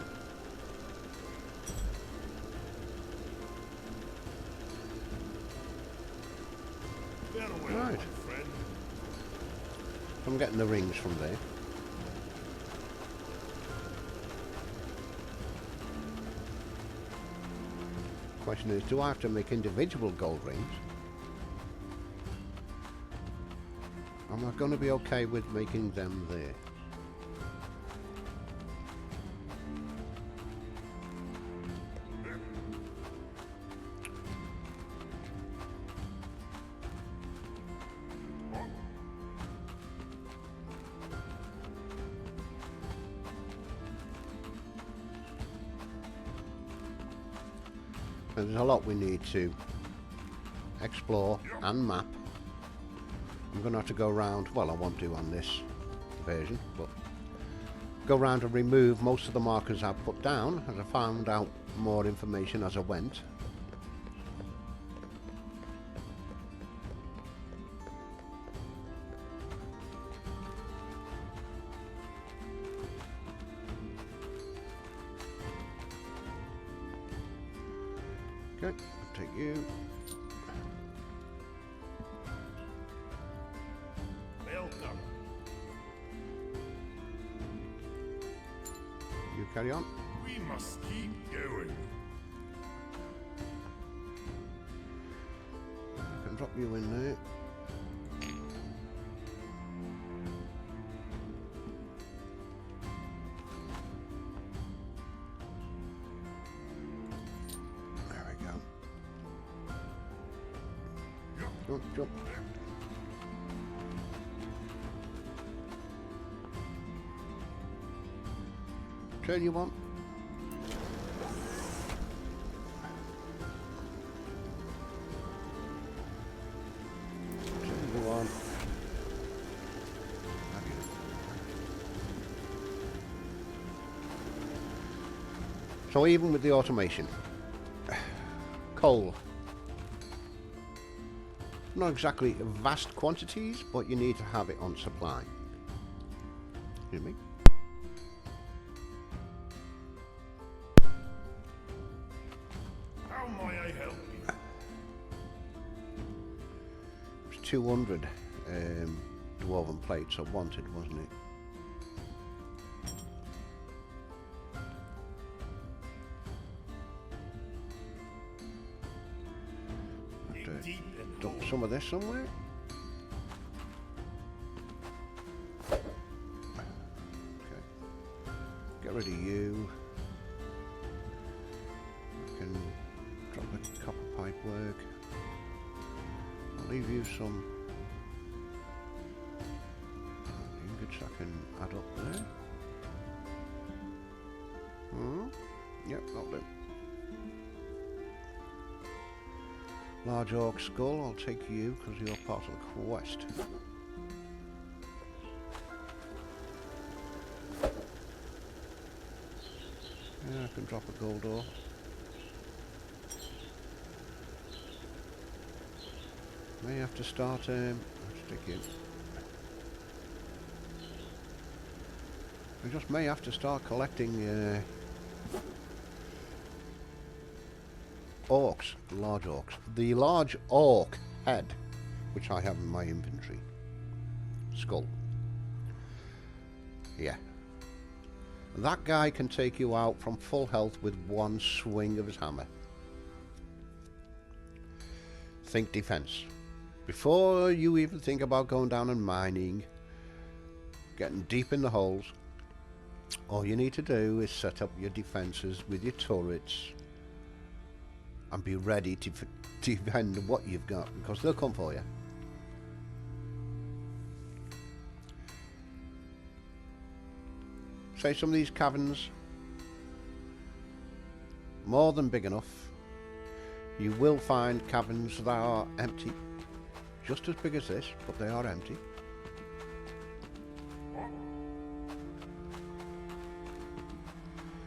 Farewell, Right. my friend. I'm getting the rings from there. Question is, do I have to make individual gold rings? Am I going to be okay with making them there? There's a lot we need to explore and map. I'm going to have to go around, well, I won't do on this version, but go around and remove most of the markers I've put down as I found out more information as I went. Okay, take you. Welcome. You carry on. We must keep going. I can drop you in there. Jump, jump. Turn you on. Turn you on. So even with the automation, coal, not exactly vast quantities, but you need to have it on supply. Excuse me. How may I help you? It was 200 dwarven plates I wanted, wasn't it? Deep and Dump some of this somewhere. Okay. Get rid of you. I can drop a copper pipe work. I'll leave you some ingots I can add up there. Yep, that'll do. Large orc skull, I'll take you because you're part of the quest. Yeah, I can drop a gold ore. May have to start, stick in. I just may have to start collecting orcs, large orcs. The large orc head, which I have in my inventory. Skull. Yeah. That guy can take you out from full health with one swing of his hammer. Think defense. Before you even think about going down and mining, getting deep in the holes, all you need to do is set up your defenses with your turrets and be ready to defend what you've got, because they'll come for you. Say some of these caverns, more than big enough. You will find caverns that are empty, just as big as this, but they are empty.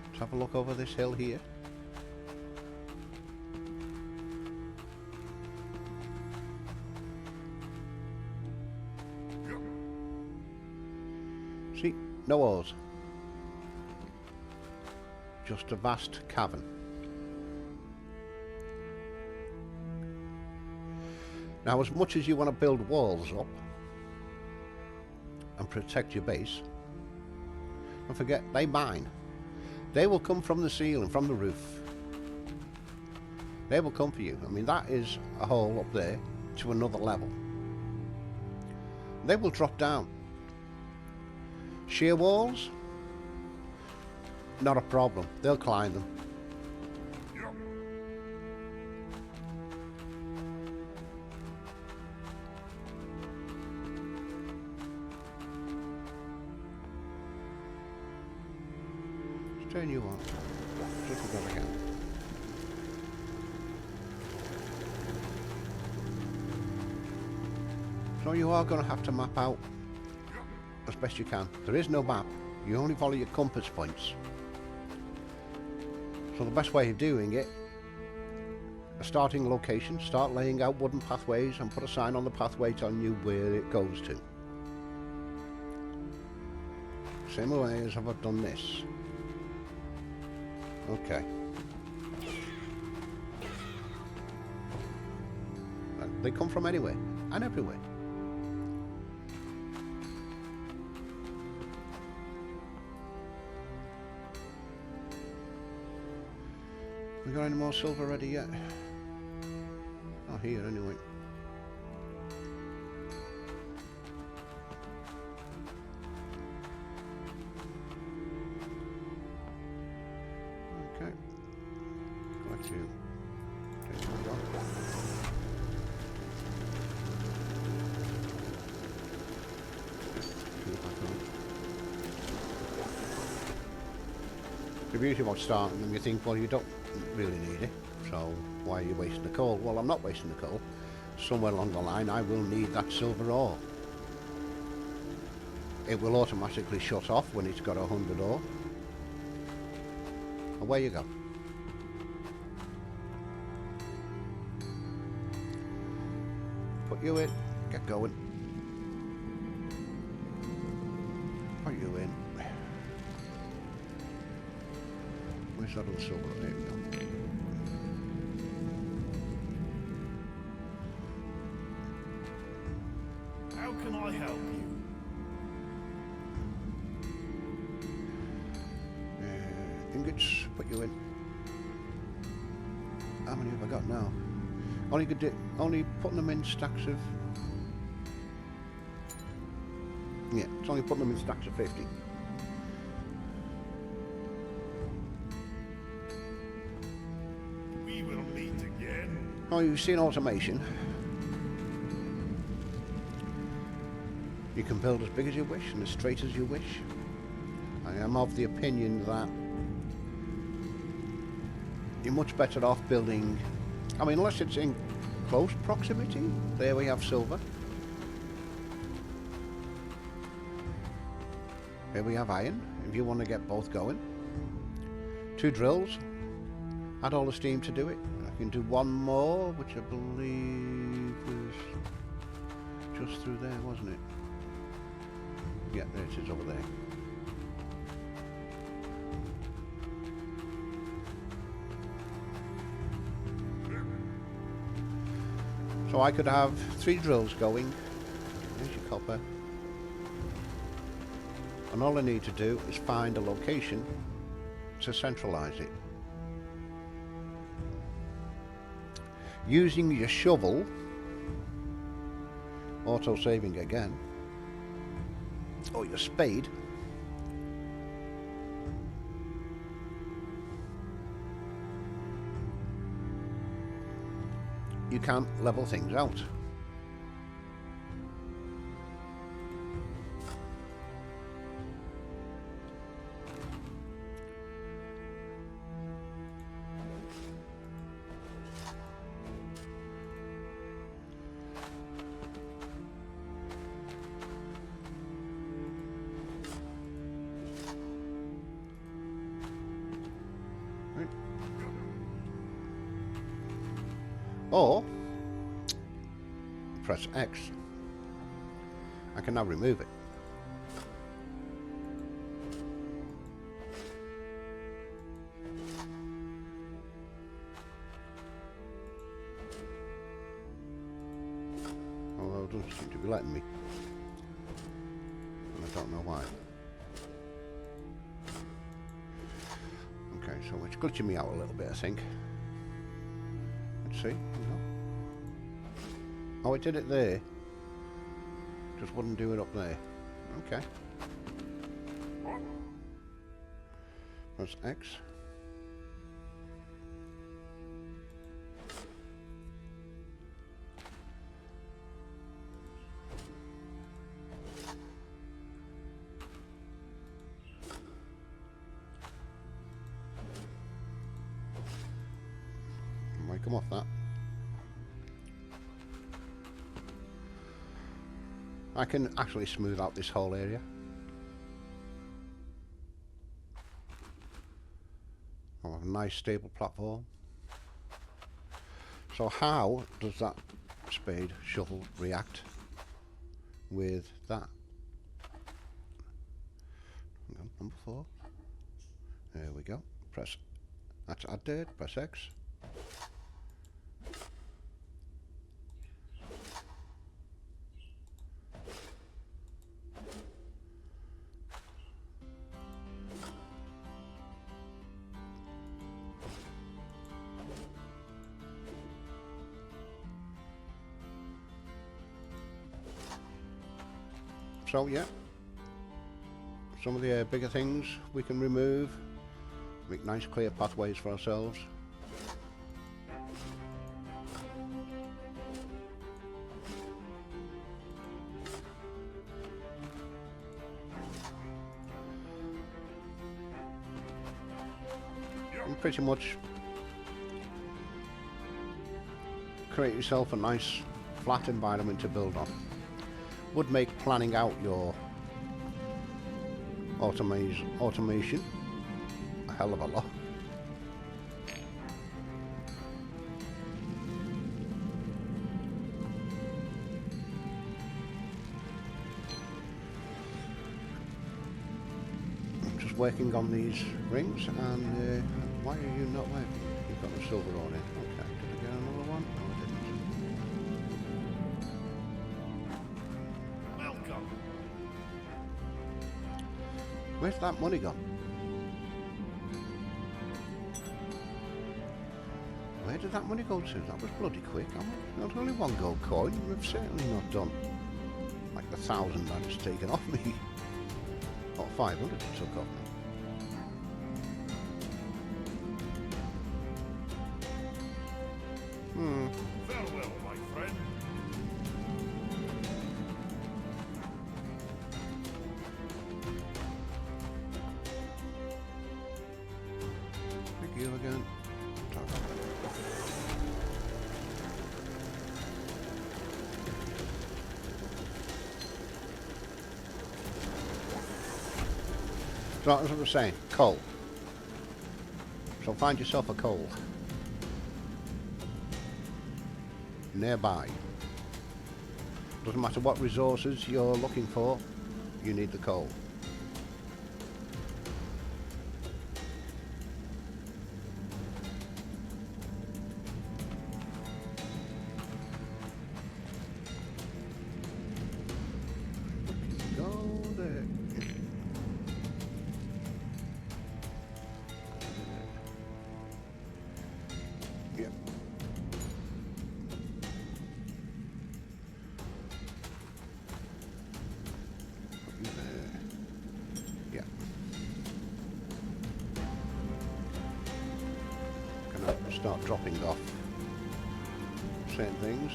Let's have a look over this hill here. See, no ores. Just a vast cavern. Now, as much as you want to build walls up and protect your base, don't forget, they mine. They will come from the ceiling, from the roof. They will come for you. I mean, that is a hole up there to another level. They will drop down. Sheer walls? Not a problem. They'll climb them. Let's turn you on. Just as I can. So you are going to have to map out as best you can. There is no map. You only follow your compass points. So the best way of doing it, a starting location, start laying out wooden pathways and put a sign on the pathway telling you where it goes to. Same way as I've done this. Okay. And they come from anywhere and everywhere. We got any more silver ready yet? Not here anyway. Okay. Got you. Take those off. The beauty about starting them, you think, well, you don't really need it, so why are you wasting the coal? Well, I'm not wasting the coal. Somewhere along the line, I will need that silver ore. It will automatically shut off when it's got 100 ore. Away you go. Put you in. Get going. Put you in. Where's that other silver? There we go. How can I help you? Ingots, put you in. How many have I got now? Only putting them in stacks of... Yeah, it's only putting them in stacks of 50. We will meet again. Oh, you've seen automation. You can build as big as you wish and as straight as you wish. I am of the opinion that you're much better off building, I mean, unless it's in close proximity. There we have silver. Here we have iron, if you want to get both going. 2 drills. Add all the steam to do it. I can do one more, which I believe was just through there, wasn't it? Yeah, there it is over there. So I could have 3 drills going. There's your copper. And all I need to do is find a location to centralize it. Using your shovel, auto-saving again, or your spade, you can level things out. Right. Or press X. I can now remove it. Although it doesn't seem to be letting me. And I don't know why. Okay, so it's glitching me out a little bit, I think. Let's see. Oh, it did it there. Just wouldn't do it up there. Okay. Press X. Might come off that. I can actually smooth out this whole area. I'll have a nice stable platform. So how does that spade shovel react with that? Hang on, number 4. There we go. Press, that's add dirt, press X. So yeah, some of the bigger things we can remove, make nice clear pathways for ourselves. pretty much create yourself a nice flat environment to build on. Would make planning out your automation a hell of a lot. I'm just working on these rings, and why are you not working? You've got the silver on it. Okay, did I get another one? No, I didn't. Welcome. Where's that money gone? Where did that money go to? That was bloody quick. Not only one gold coin. We've certainly not done like the 1,000 that it's taken off me. Or 500 it took off me. Farewell, my friend. Thank you again. So that's what I was saying, coal. So find yourself a coal. Nearby. Doesn't matter what resources you're looking for, you need the coal. Go there. Yep. Yeah. Gonna start dropping off certain things.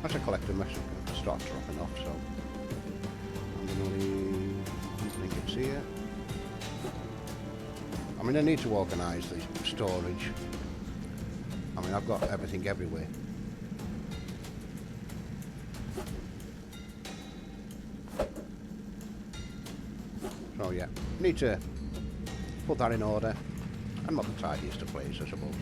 As a collector, I'm actually going to start dropping off, so I'm going to leave trinkets here. I mean, I need to organise the storage. I mean, I've got everything everywhere. So yeah, need to put that in order. I'm not the tidiest of places, I suppose.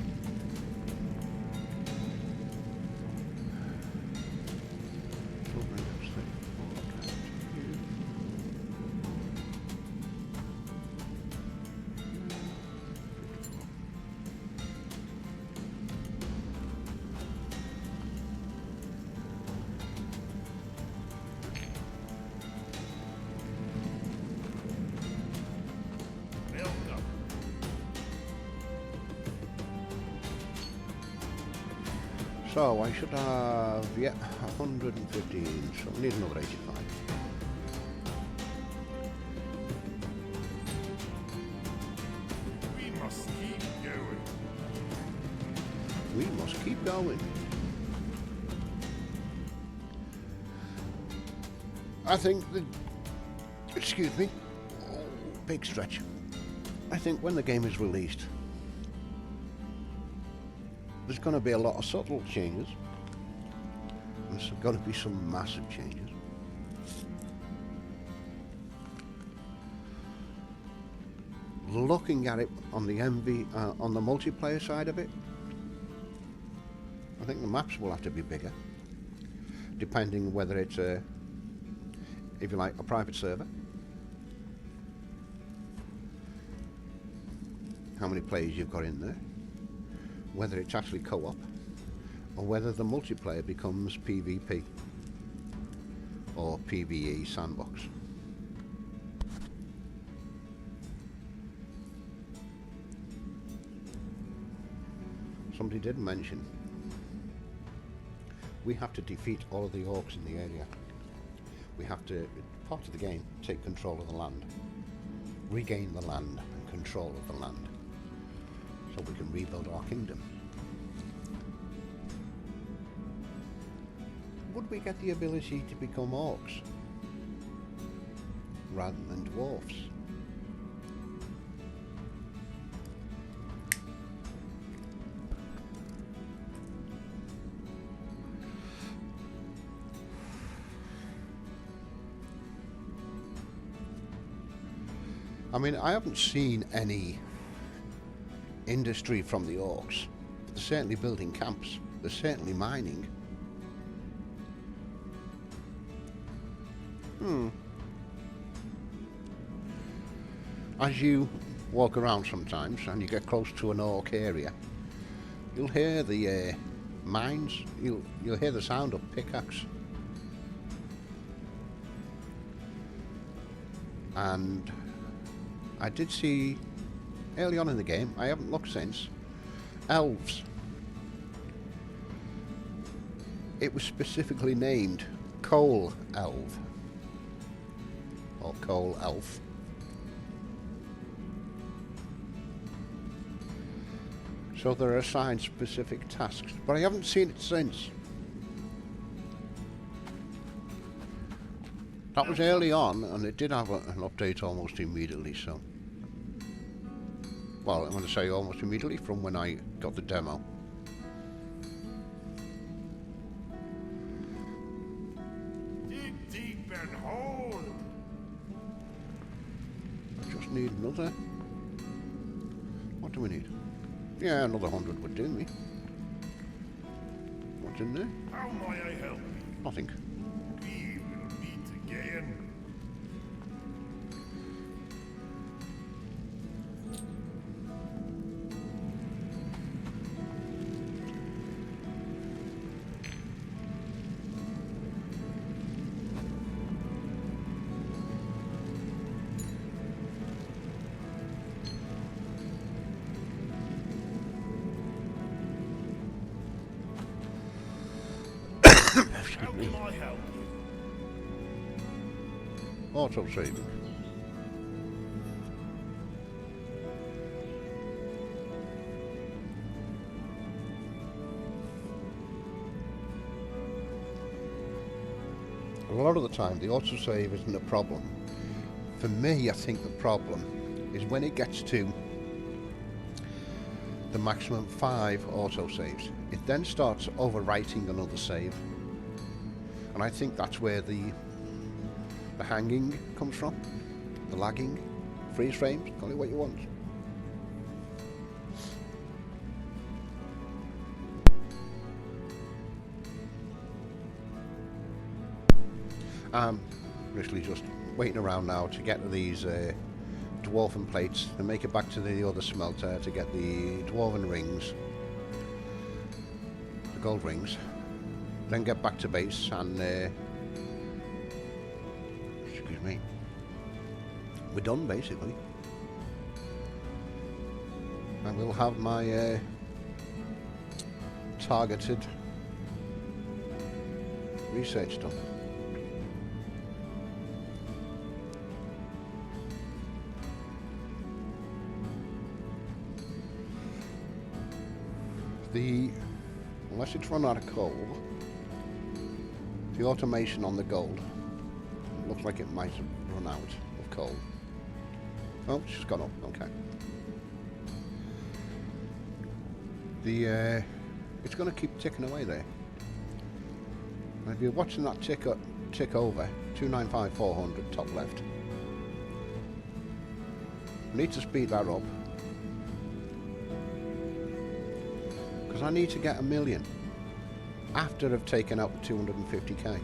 Welcome. So I should have, yeah, 115, so I need another 85. We must keep going. We must keep going. I think the, excuse me, oh, big stretch. I think when the game is released, there's going to be a lot of subtle changes. There's going to be some massive changes. Looking at it on the on the multiplayer side of it, I think the maps will have to be bigger, depending whether it's a, if you like, a private server. How many players you've got in there, whether it's actually co-op, or whether the multiplayer becomes PvP or PvE sandbox. Somebody did mention we have to defeat all of the orcs in the area. We have to, part of the game, take control of the land, regain the land and control of the land, so we can rebuild our kingdom. Would we get the ability to become orcs rather than dwarfs? I mean, I haven't seen any industry from the orcs. They're certainly building camps. They're certainly mining. As you walk around sometimes and you get close to an orc area, you'll hear the mines. You'll hear the sound of pickaxe. And I did see early on in the game, I haven't looked since, elves. It was specifically named Coal Elf. Or Coal Elf. So they're assigned specific tasks, but I haven't seen it since. That was early on, and it did have an update almost immediately, so... Well, I'm going to say almost immediately from when I got the demo. Dig deep and hold. Just need another... What do we need? Yeah, another 100 would do me. What's in there? How may I help you? Nothing. We will meet again. How can I help you? Auto saving. A lot of the time the autosave isn't a problem. For me, I think the problem is when it gets to the maximum 5 autosaves. It then starts overwriting another save. And I think that's where the hanging comes from. The lagging, freeze frames, call it what you want. Literally just waiting around now to get to these dwarven plates and make it back to the other smelter to get the dwarven rings, the gold rings, then get back to base and excuse me, we're done basically. I will have my targeted research done. Unless it's run out of coal, the automation on the gold looks like it might have run out of coal. Oh, it's just gone up, okay. It's going to keep ticking away there. And if you're watching that tick over, 295,400 top left. I need to speed that up. Because I need to get 1 million after I've taken out the 250k.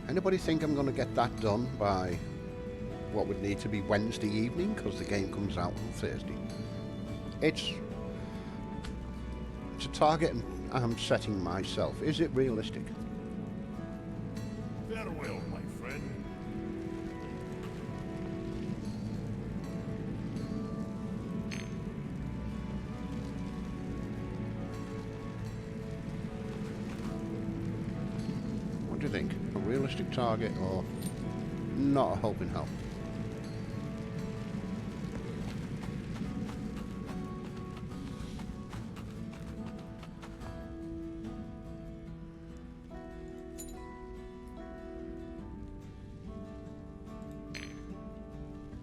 Anybody think I'm going to get that done by what would need to be Wednesday evening, because the game comes out on Thursday? It's a target I'm setting myself. Is it realistic? Farewell, my friend. What do you think? A realistic target or not a hope in hell?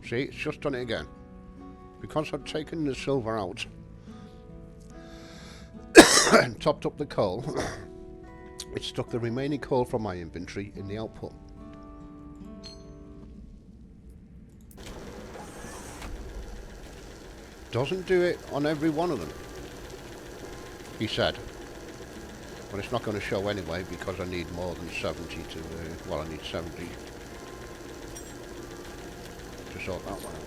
See, it's just done it again. Because I've taken the silver out and topped up the coal, it stuck the remaining coal from my inventory in the output. doesn't do it on every one of them, he said. But it's not going to show anyway because I need more than 70 to, well, I need 70 to sort that one out.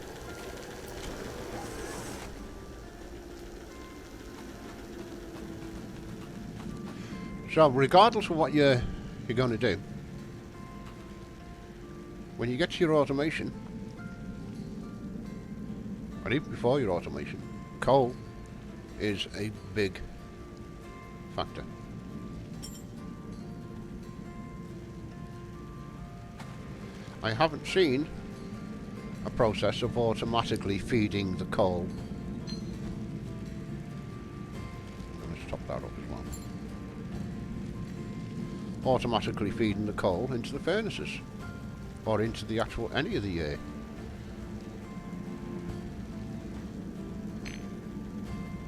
So regardless of what you're going to do, when you get to your automation, and even before your automation, coal is a big factor. I haven't seen a process of automatically feeding the coal. Let's top that up as well. Automatically feeding the coal into the furnaces, or into the actual any of the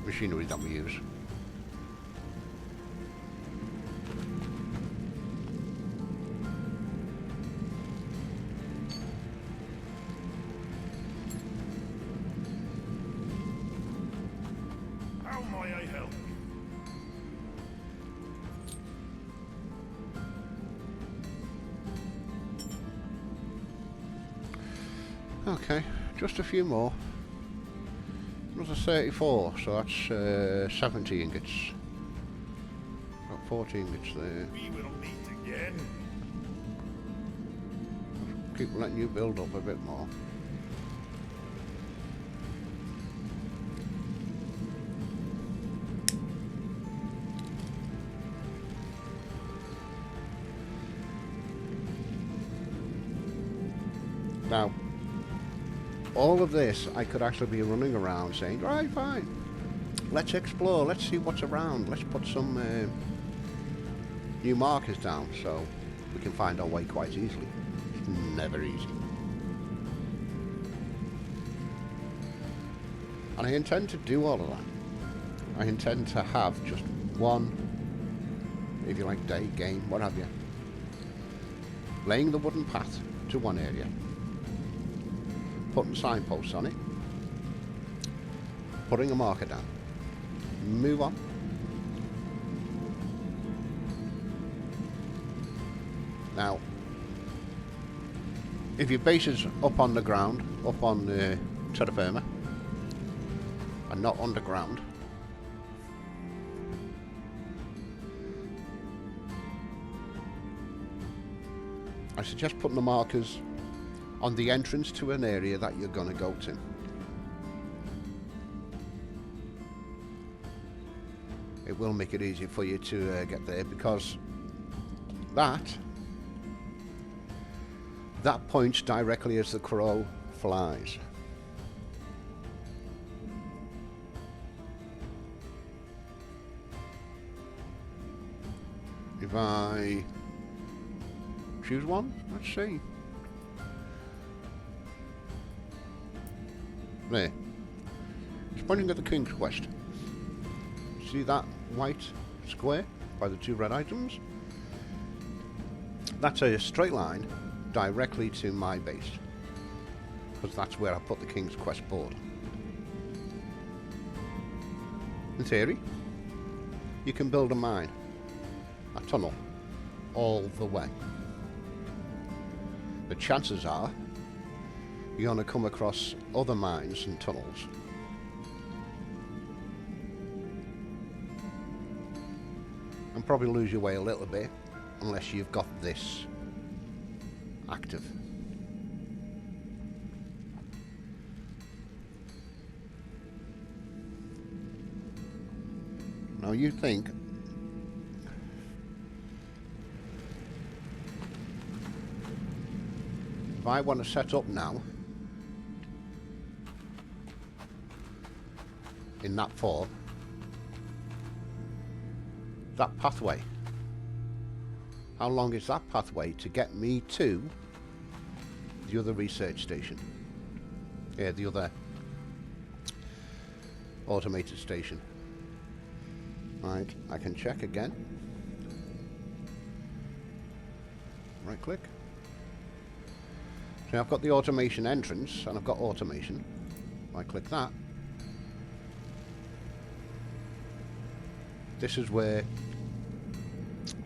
machinery that we use. How may I help you? Okay, just a few more. Another 34, so that's 70 ingots. Got 40 ingots there. We will meet again. Keep letting you build up a bit more. Now, all of this I could actually be running around saying, right, fine, let's explore, let's see what's around, let's put some new markers down so we can find our way quite easily. It's never easy. And I intend to do all of that. I intend to have just one, if you like, day, game, what have you, laying the wooden path to one area, putting signposts on it, putting a marker down, move on. Now, if your base is up on the ground, up on the terra firma, and not underground, I suggest putting the markers on the entrance to an area that you're going to go to. It will make it easier for you to get there, because that points directly as the crow flies. If I choose one, let's see. There. It's pointing at the King's Quest. See that white square by the two red items? That's a straight line directly to my base, because that's where I put the King's Quest board. In theory, you can build a mine, a tunnel, all the way. The chances are you're going to come across other mines and tunnels. And probably lose your way a little bit unless you've got this active. Now you think if I want to set up now in that form, that pathway, how long is that pathway to get me to the other research station? Yeah, the other automated station. Right, I can check again. Right click. So I've got the automation entrance and I've got automation. I click that. this is where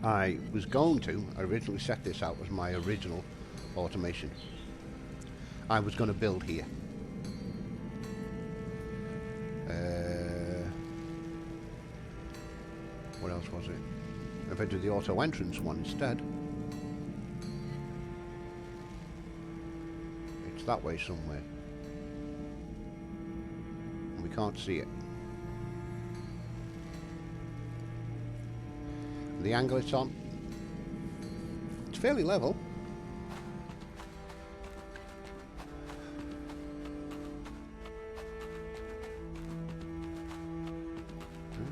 I was going to originally set this out as my original automation. I was going to build here. What else was it? If I do the auto entrance one instead, it's that way somewhere. And we can't see it. The angle it's on, it's fairly level.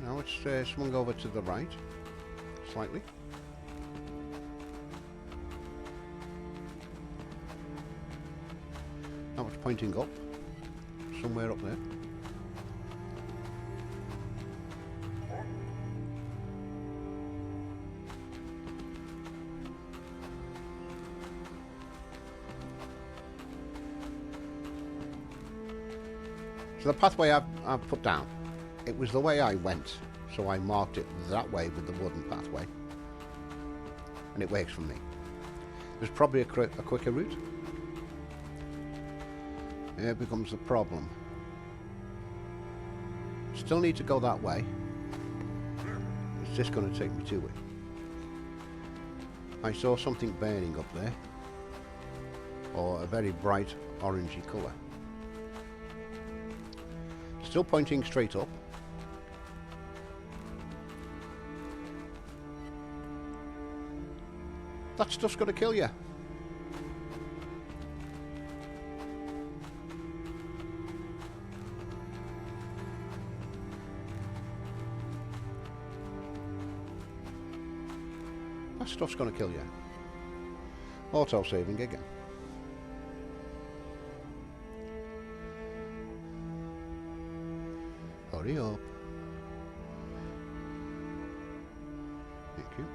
Now it's swung over to the right slightly. Now it's pointing up, somewhere up there. So the pathway I've put down, it was the way I went, so I marked it that way with the wooden pathway, and it works for me. There's probably a quicker route. Here becomes the problem. Still need to go that way. It's just going to take me to it. I saw something burning up there, or a very bright orangey colour. Still pointing straight up. That stuff's going to kill you. That stuff's going to kill you. Auto saving again. Hurry up. Thank you.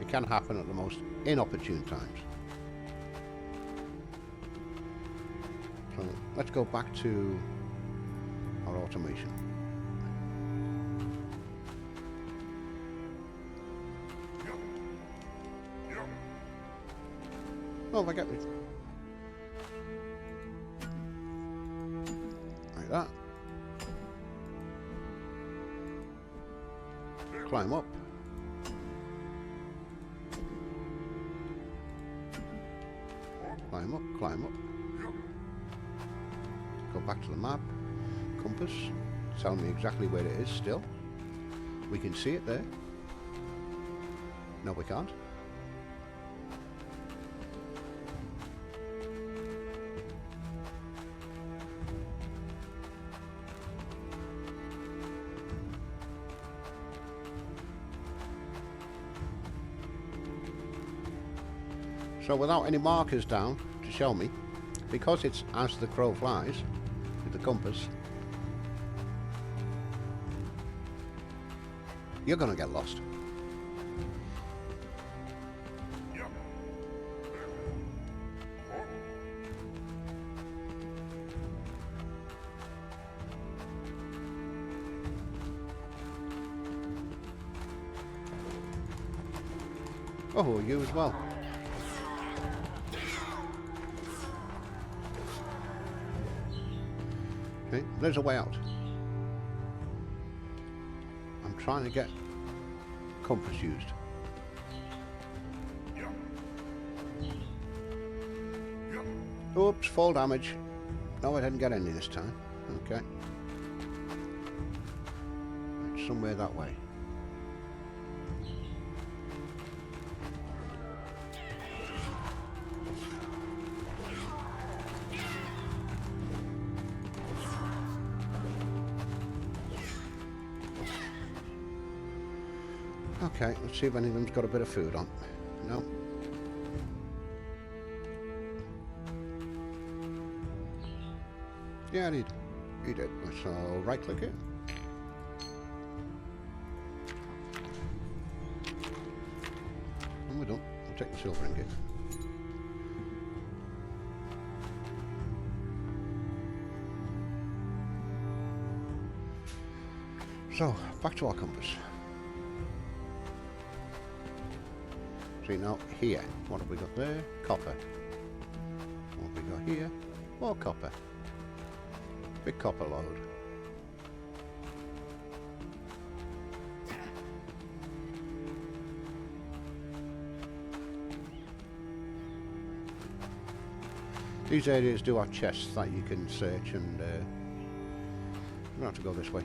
It can happen at the most inopportune times. So let's go back to our automation. Oh, if I get me. Like that. Climb up. Climb up, climb up. Go back to the map. Compass. Tell me exactly where it is still. We can see it there. No, we can't. So without any markers down to show me, because it's as the crow flies with the compass, you're going to get lost. Oh, you as well. Okay, there's a way out. I'm trying to get compass used. Oops, fall damage. No, I didn't get any this time. Okay. It's somewhere that way. Okay, let's see if any of them's got a bit of food on. No. Yeah, he did. So right click it. And we're done. We'll take the silver ingot. So, back to our compass. See now, here, what have we got there? Copper. What have we got here? More copper. Big copper load. These areas do have chests that you can search, and you don't have to go this way.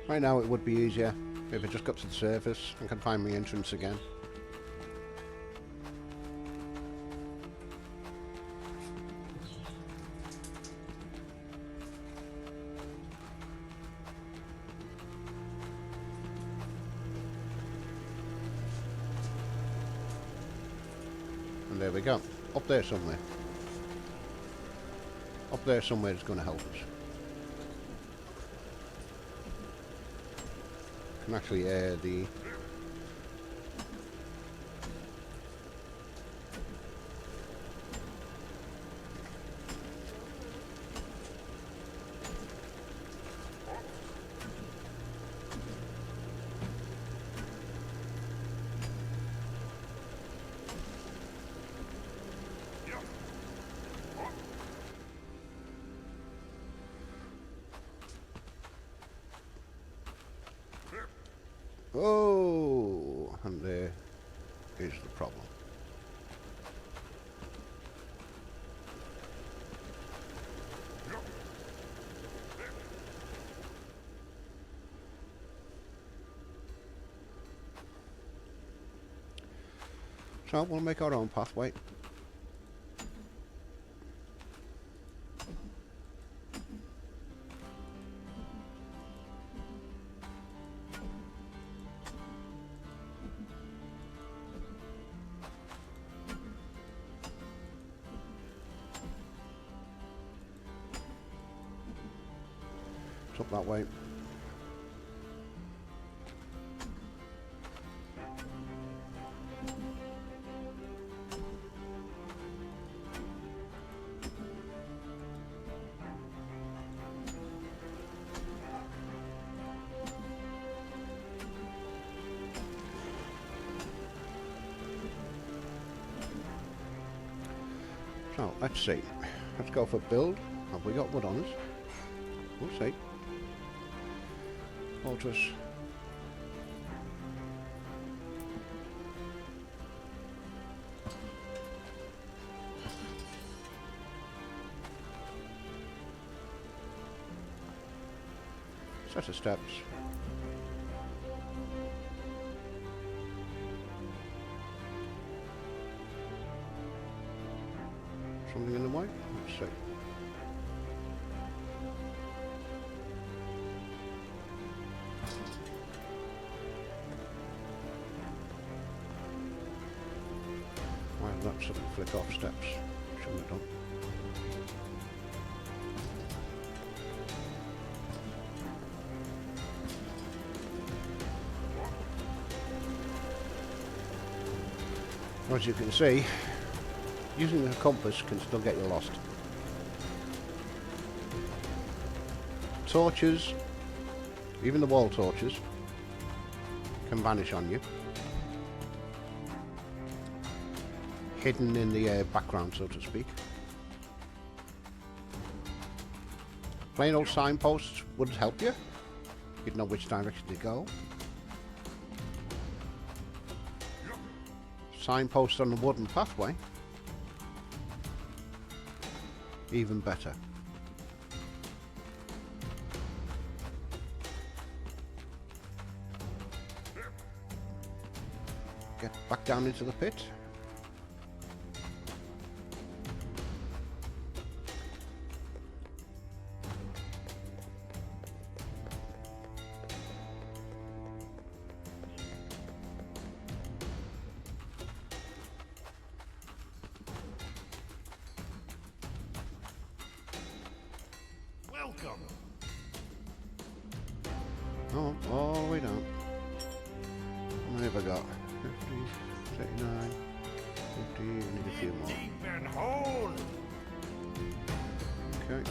Right now it would be easier if I just got to the surface and could find my entrance again. And there we go. Up there somewhere. Up there somewhere is going to help us. Can actually air the... Oh, and there is the problem. So we'll make our own pathway. It's up that way. So, let's see. Let's go for build. Have we got wood on us? We'll see. Fortress. Set of steps. Something in the way? Let's see. Why did that suddenly flick off steps? Shouldn't have done. As you can see, using the compass can still get you lost. Torches, even the wall torches, can vanish on you. Hidden in the background, so to speak. Plain old signposts would help you. You'd know which direction to go. Signposts on the wooden pathway, even better. Get back down into the pit. Welcome. Oh, all the way down. How many have I got? 50, 39. 50, we need a few more. Deep and hold. Okay.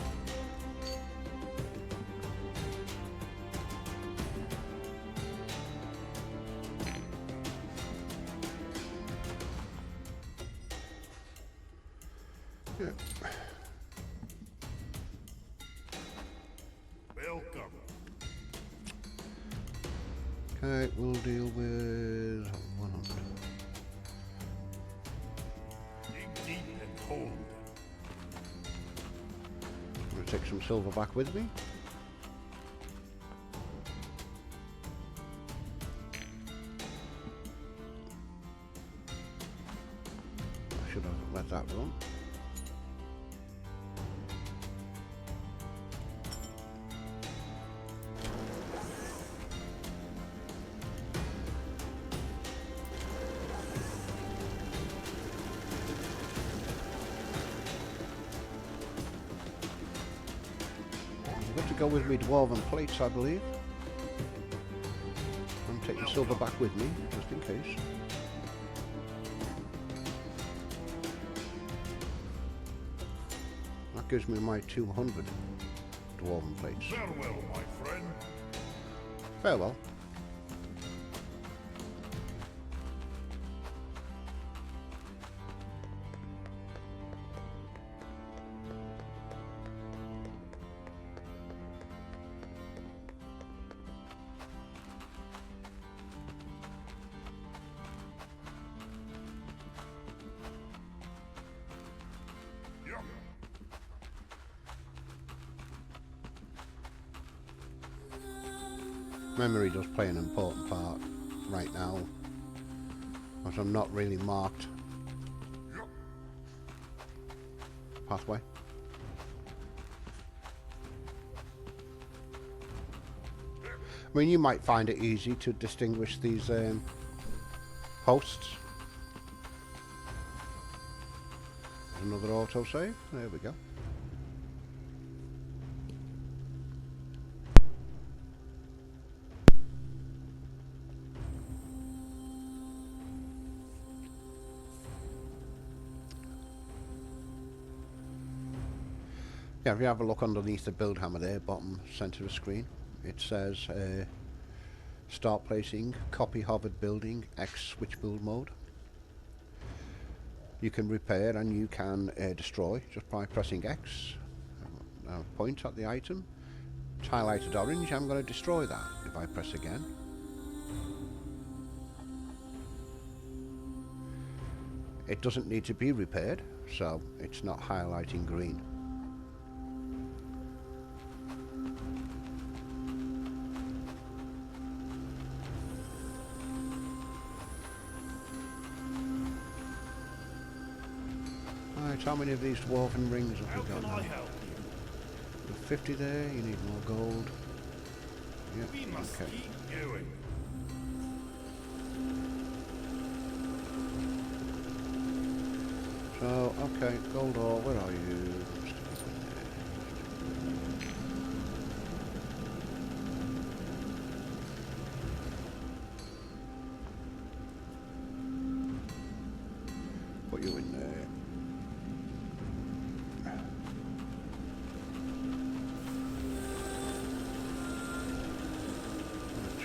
Yeah. Welcome. Okay, we'll deal with 100. Dig deep and hold. I'm going to take some silver back with me. I should have let that run. I've got to go with me dwarven plates, I believe. I'm taking silver back with me, just in case. That gives me my 200 dwarven plates. Farewell, my friend. Farewell. Yep. Memory does play an important part right now, as I'm not really marked Yep. pathway. I mean, you might find it easy to distinguish these hosts. Another autosave. There we go. Yeah, if you have a look underneath the build hammer there, bottom centre of the screen, it says start placing, copy hovered building, X switch build mode. You can repair and you can destroy just by pressing X. Point at the item. It's highlighted orange. I'm going to destroy that if I press again. It doesn't need to be repaired, so it's not highlighting green. Right, how many of these dwarven rings have How we got can now? I help With 50 there, you need more gold. you? We Yep, must okay. keep going. So, okay, gold ore, where are you? Put you in there.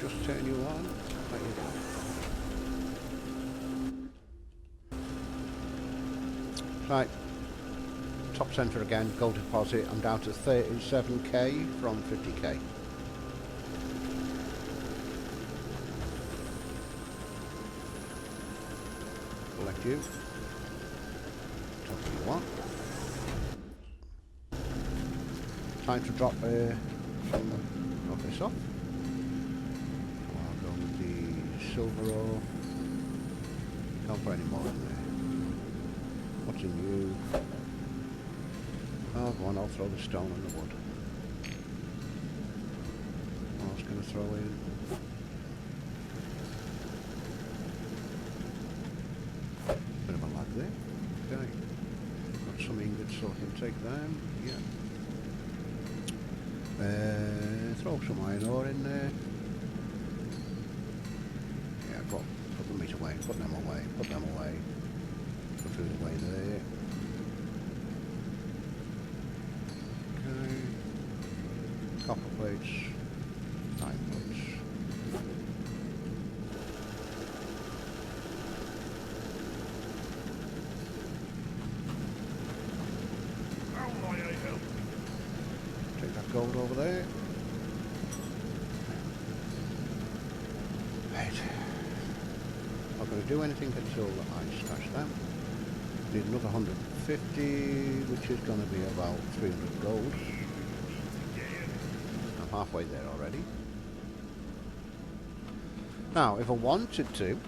Just turn you on. Let you go. Right. Top centre again, gold deposit. I'm down to 37k from 50k. Select you. Top you want. Time to drop drop this off. I'll go with the silver ore. Can't put any more in there. What's in you? Oh, go on, I'll throw the stone and the wood. I was going to throw in. Bit of a lag there. Okay. Got some ingots so I can take them. Yeah. Throw some iron ore in there. Yeah, put them away, put them away, put them away. through the way there. Okay. Copper plates. Iron plates. How may I help? Take that gold over there. Right. Not going to do anything until I stash that. Need another 150, which is going to be about 300 gold. I'm halfway there already. Now, if I wanted to,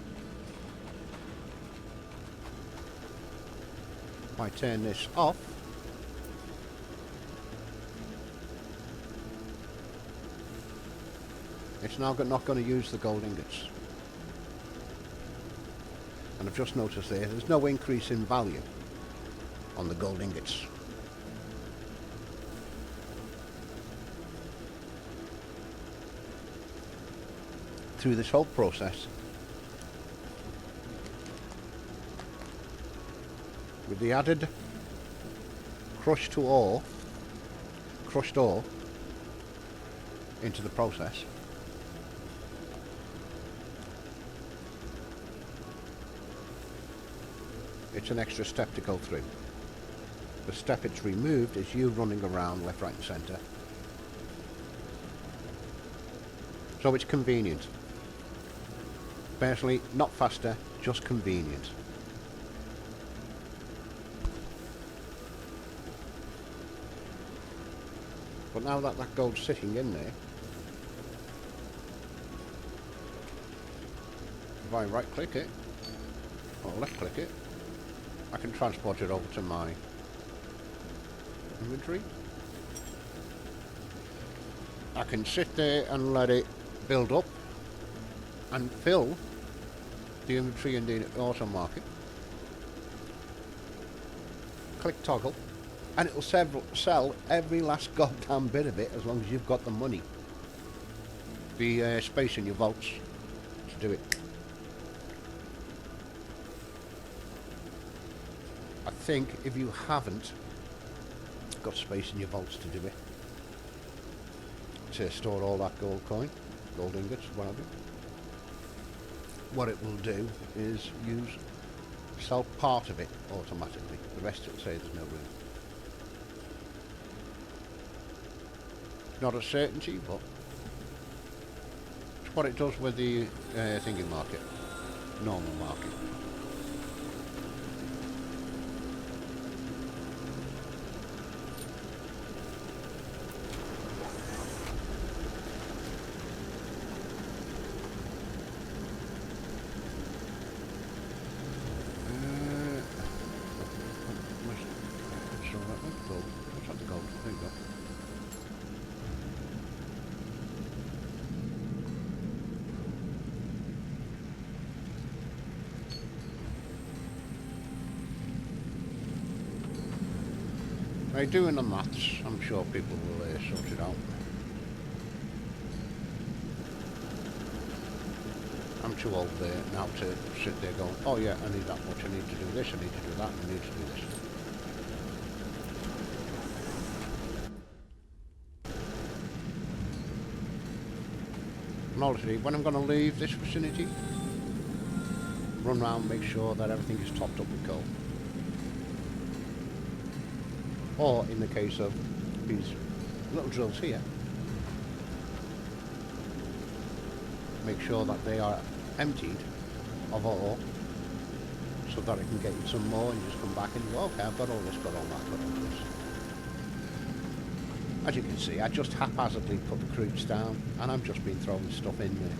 I turn this off. It's now not going to use the gold ingots. And I've just noticed there's no increase in value on the gold ingots. Through this whole process, with the added crushed ore into the process, it's an extra step to go through. The step it's removed is you running around left, right and centre. So it's convenient. Personally, not faster, just convenient. But now that that gold's sitting in there, if I right click it, or left click it, I can transport it over to my inventory. I can sit there and let it build up and fill the inventory in the auto market. Click toggle and it will sell every last goddamn bit of it as long as you've got the money. The space in your vaults to do it. I think if you haven't got space in your vaults to do it, to store all that gold ingots, whatever, what it will do is sell part of it automatically. The rest it will say there's no room. Not a certainty, but it's what it does with the thingy market, normal market. By doing the maths, I'm sure people will sort it out. I'm too old there now to sit there going, oh yeah, I need that much, I need to do this, I need to do that, I need to do this. And honestly, when I'm going to leave this vicinity, run around, make sure that everything is topped up with coal. Or in the case of these little drills here, make sure that they are emptied of ore so that I can get you some more and you just come back and you go, okay, I've got all this, got all that, got all this. As you can see, I just haphazardly put the crudes down and I've just been throwing stuff in there.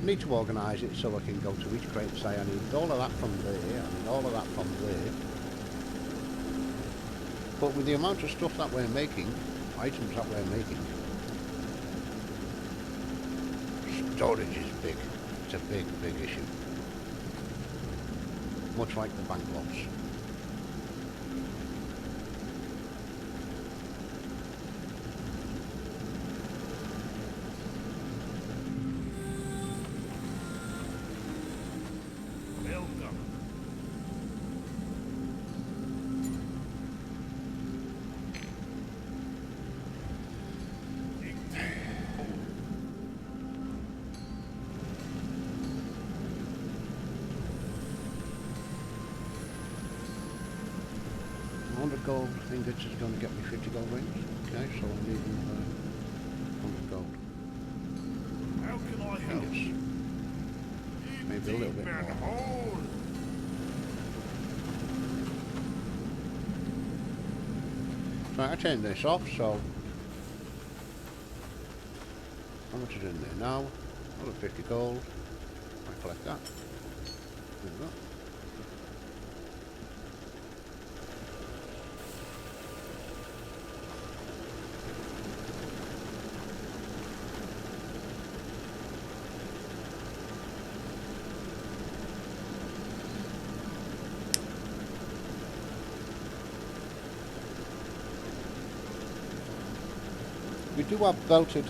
I need to organise it so I can go to each crate and say I need all of that from there, I need all of that from there. But with the amount of stuff that we're making, items that we're making, storage is big. It's a big, big issue. Much like the bank lots. Welcome. gold ingots is going to get me 50 gold rings. Okay, so I'm needing 100 gold How can I help? ingots. Maybe a little bit Man, more. hold. So I turned this off, so how much is in there now? Another 50 gold. I collect that. There we go. We do have belted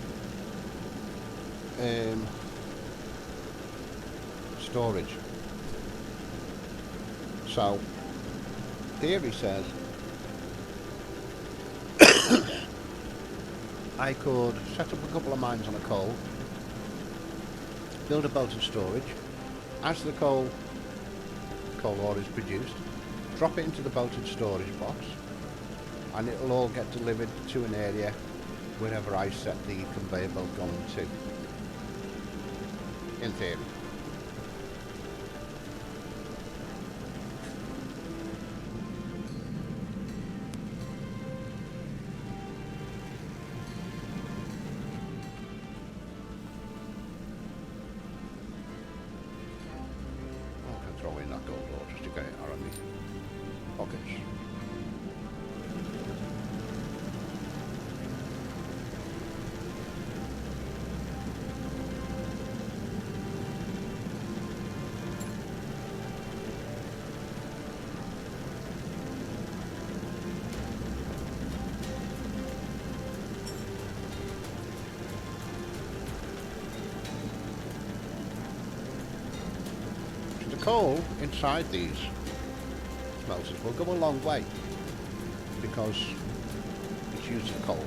storage. So, theory says I could set up a couple of mines on a coal, build a belted storage. As the coal ore is produced, drop it into the belted storage box, and it'll all get delivered to an area wherever I set the conveyor belt going to. In theory. I can throw in that gold ore just to get it out of me pockets. Coal inside these smelters will go a long way because its use of coal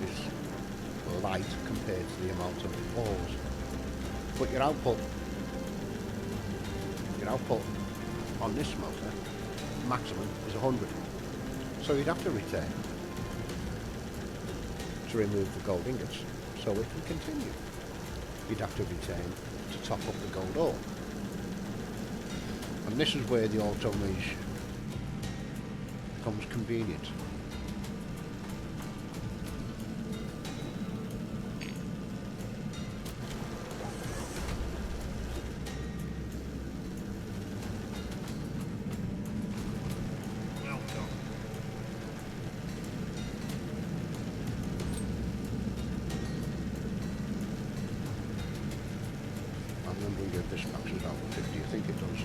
is light compared to the amount of ores. But your output on this smelter maximum is 100. So you'd have to return to remove the gold ingots so it can continue. You'd have to return to top up the gold ore. And this is where the auto mage becomes convenient. Well done. And then we get this maxes out at 50, I think it does.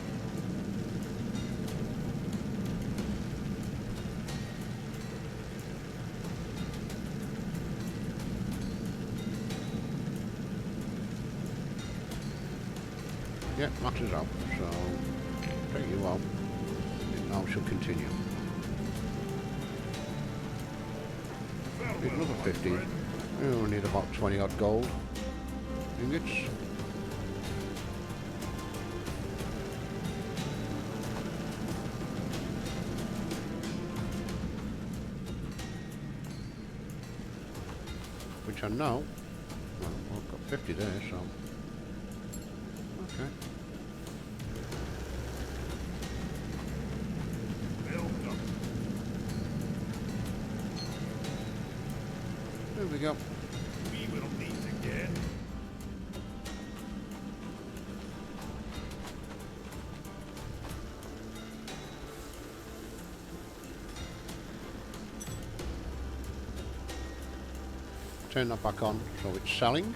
Yeah, maxes out, so take you out. It now should continue. Need another 50. We need about 20 odd gold ingots. Which I know. Well, I've got 50 there, so. Okay. Well done. There we go. We will meet again. Turn that back on so it's selling.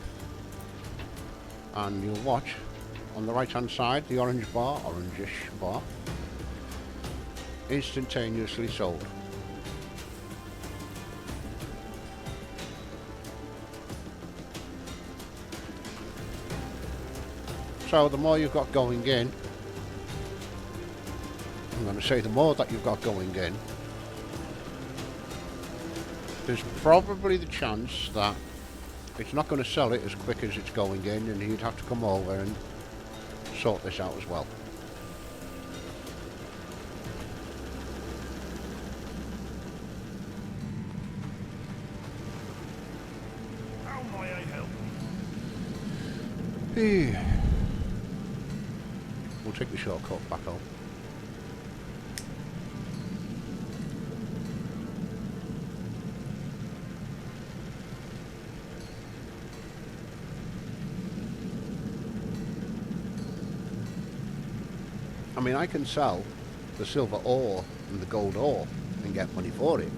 And you'll watch on the right hand side the orange bar, orangish bar, instantaneously sold. So the more you've got going in, I'm going to say the more that you've got going in, there's probably the chance that it's not going to sell it as quick as it's going in, and you'd have to come over and sort this out as well. We'll take the shortcut back home. I mean, I can sell the silver ore and the gold ore and get money for it.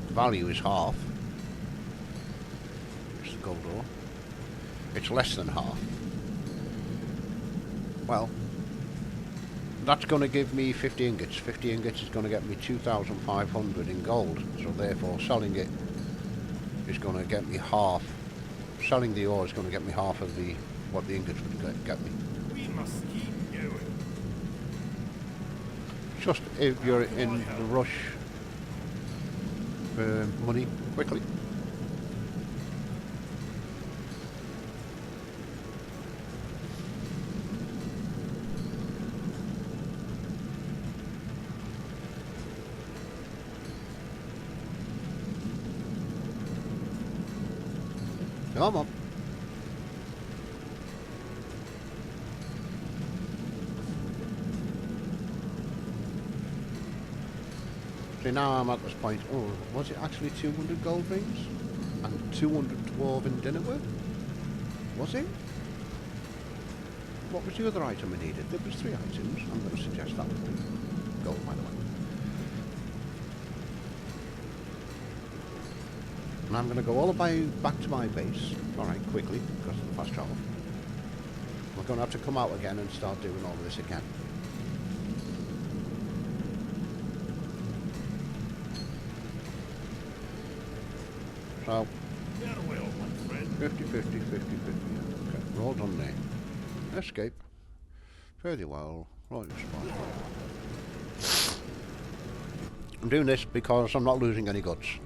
The value is half. It's the gold ore. It's less than half. Well, that's going to give me 50 ingots. 50 ingots is going to get me 2,500 in gold. So therefore, selling it is going to get me half. Selling the ore is going to get me half of what the ingots would get me. We must keep going. Just if you're in the rush for money, quickly. Come on. See, now I'm at this point. Oh, was it actually 200 gold rings? And 200 dwarven dinnerware? Was it? What was the other item I needed? There was 3 items. I'm going to suggest that would be gold, by the way. And I'm going to go all the way back to my base. Alright, quickly, because of the fast travel. We're going to have to come out again and start doing all of this again. So, Farewell, my friend. 50, 50, 50, 50. Okay, we're all done there. Escape. Fairly well. Right, spot. I'm doing this because I'm not losing any guts.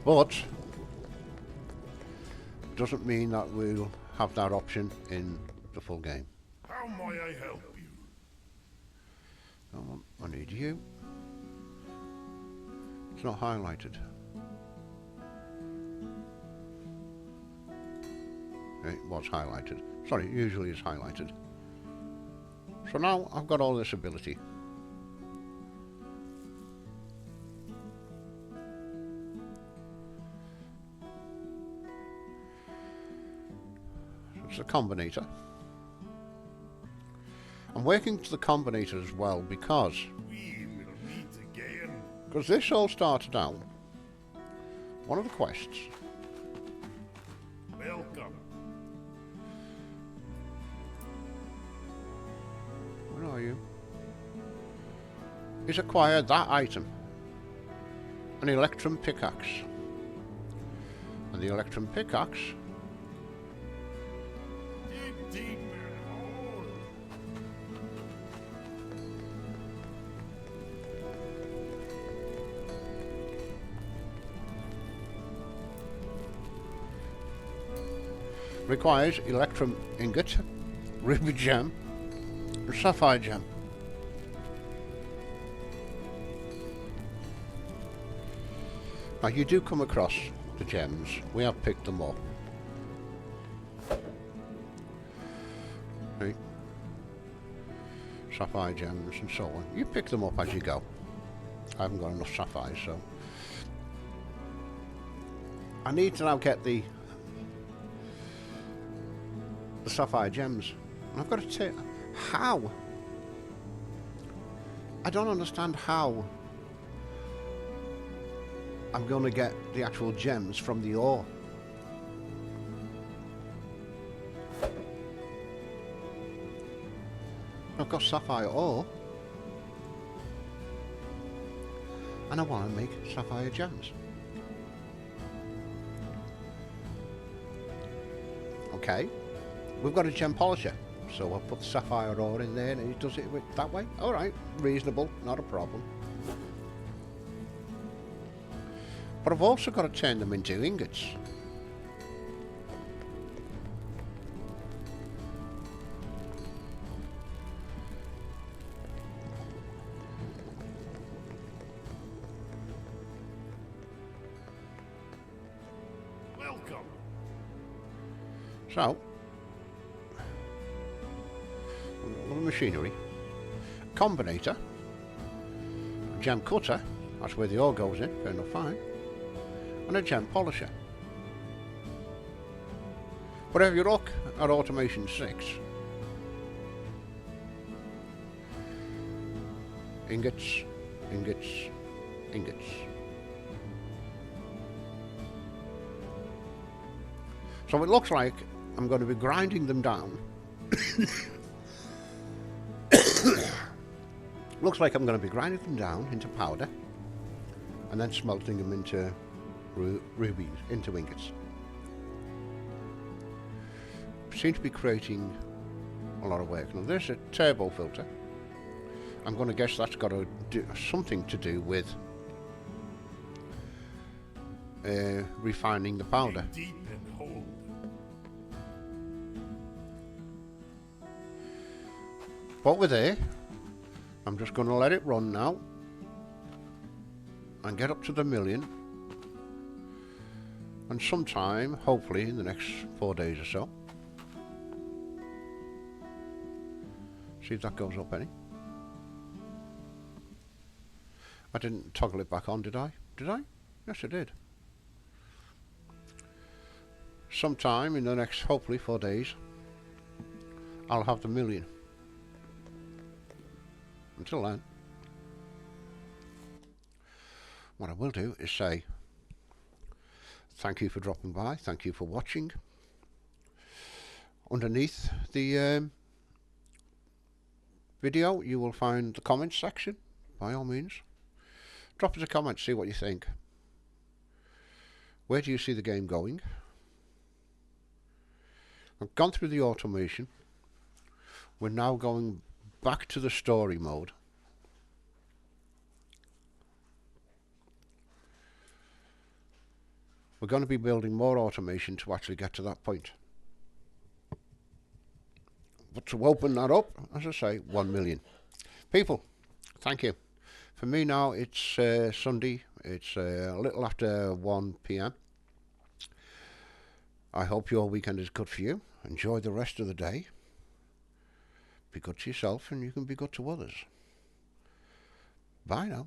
But doesn't mean that we'll have that option in the full game. How may I help you? Come on, I need you. It's not highlighted. It was highlighted. Sorry, usually it's highlighted. So now I've got all this ability. It's a combinator. I'm working to the combinator as well because We will meet again. this all started out. One of the quests. Welcome. Where are you? Is acquire that item. An electrum pickaxe. And the electrum pickaxe Dig deeper. Oh, requires electrum ingot, ruby gem, and sapphire gem. Now you do come across the gems. We have picked them up. Right. Sapphire gems and so on. You pick them up as you go. I haven't got enough sapphires, so I need to now get the sapphire gems. And I've got to take how. I don't understand how I'm going to get the actual gems from the ore. I've got sapphire ore, and I want to make sapphire gems. Okay, we've got a gem polisher, so I'll put the sapphire ore in there and it does it that way. Alright, reasonable, not a problem. But I've also got to turn them into ingots. welcome. So, a little machinery, combinator, a gem cutter, that's where the ore goes in, fair enough, fine, and a gem polisher. But if you look at automation 6, ingots, ingots, ingots. So it looks like I'm going to be grinding them down. Looks like I'm going to be grinding them down into powder and then smelting them into rubies, into ingots. Seem to be creating a lot of work. Now there's a turbo filter. I'm going to guess that's got to do something to do with refining the powder. Deep and hold. But we're there. I'm just going to let it run now and get up to the million, and sometime, hopefully in the next 4 days or so, see if that goes up any. I didn't toggle it back on, did I? Did I? Yes, I did. Sometime in the next, hopefully, 4 days, I'll have the million. Until then, what I will do is say thank you for dropping by, thank you for watching. Underneath the video you will find the comments section. By all means, drop us a comment, see what you think. Where do you see the game going? I've gone through the automation. We're now going back to the story mode. We're going to be building more automation to actually get to that point. But to open that up, as I say, 1 million. People, thank you. For me now, it's Sunday. It's a little after 1 p.m. I hope your weekend is good for you. Enjoy the rest of the day. Be good to yourself and you can be good to others. Bye now.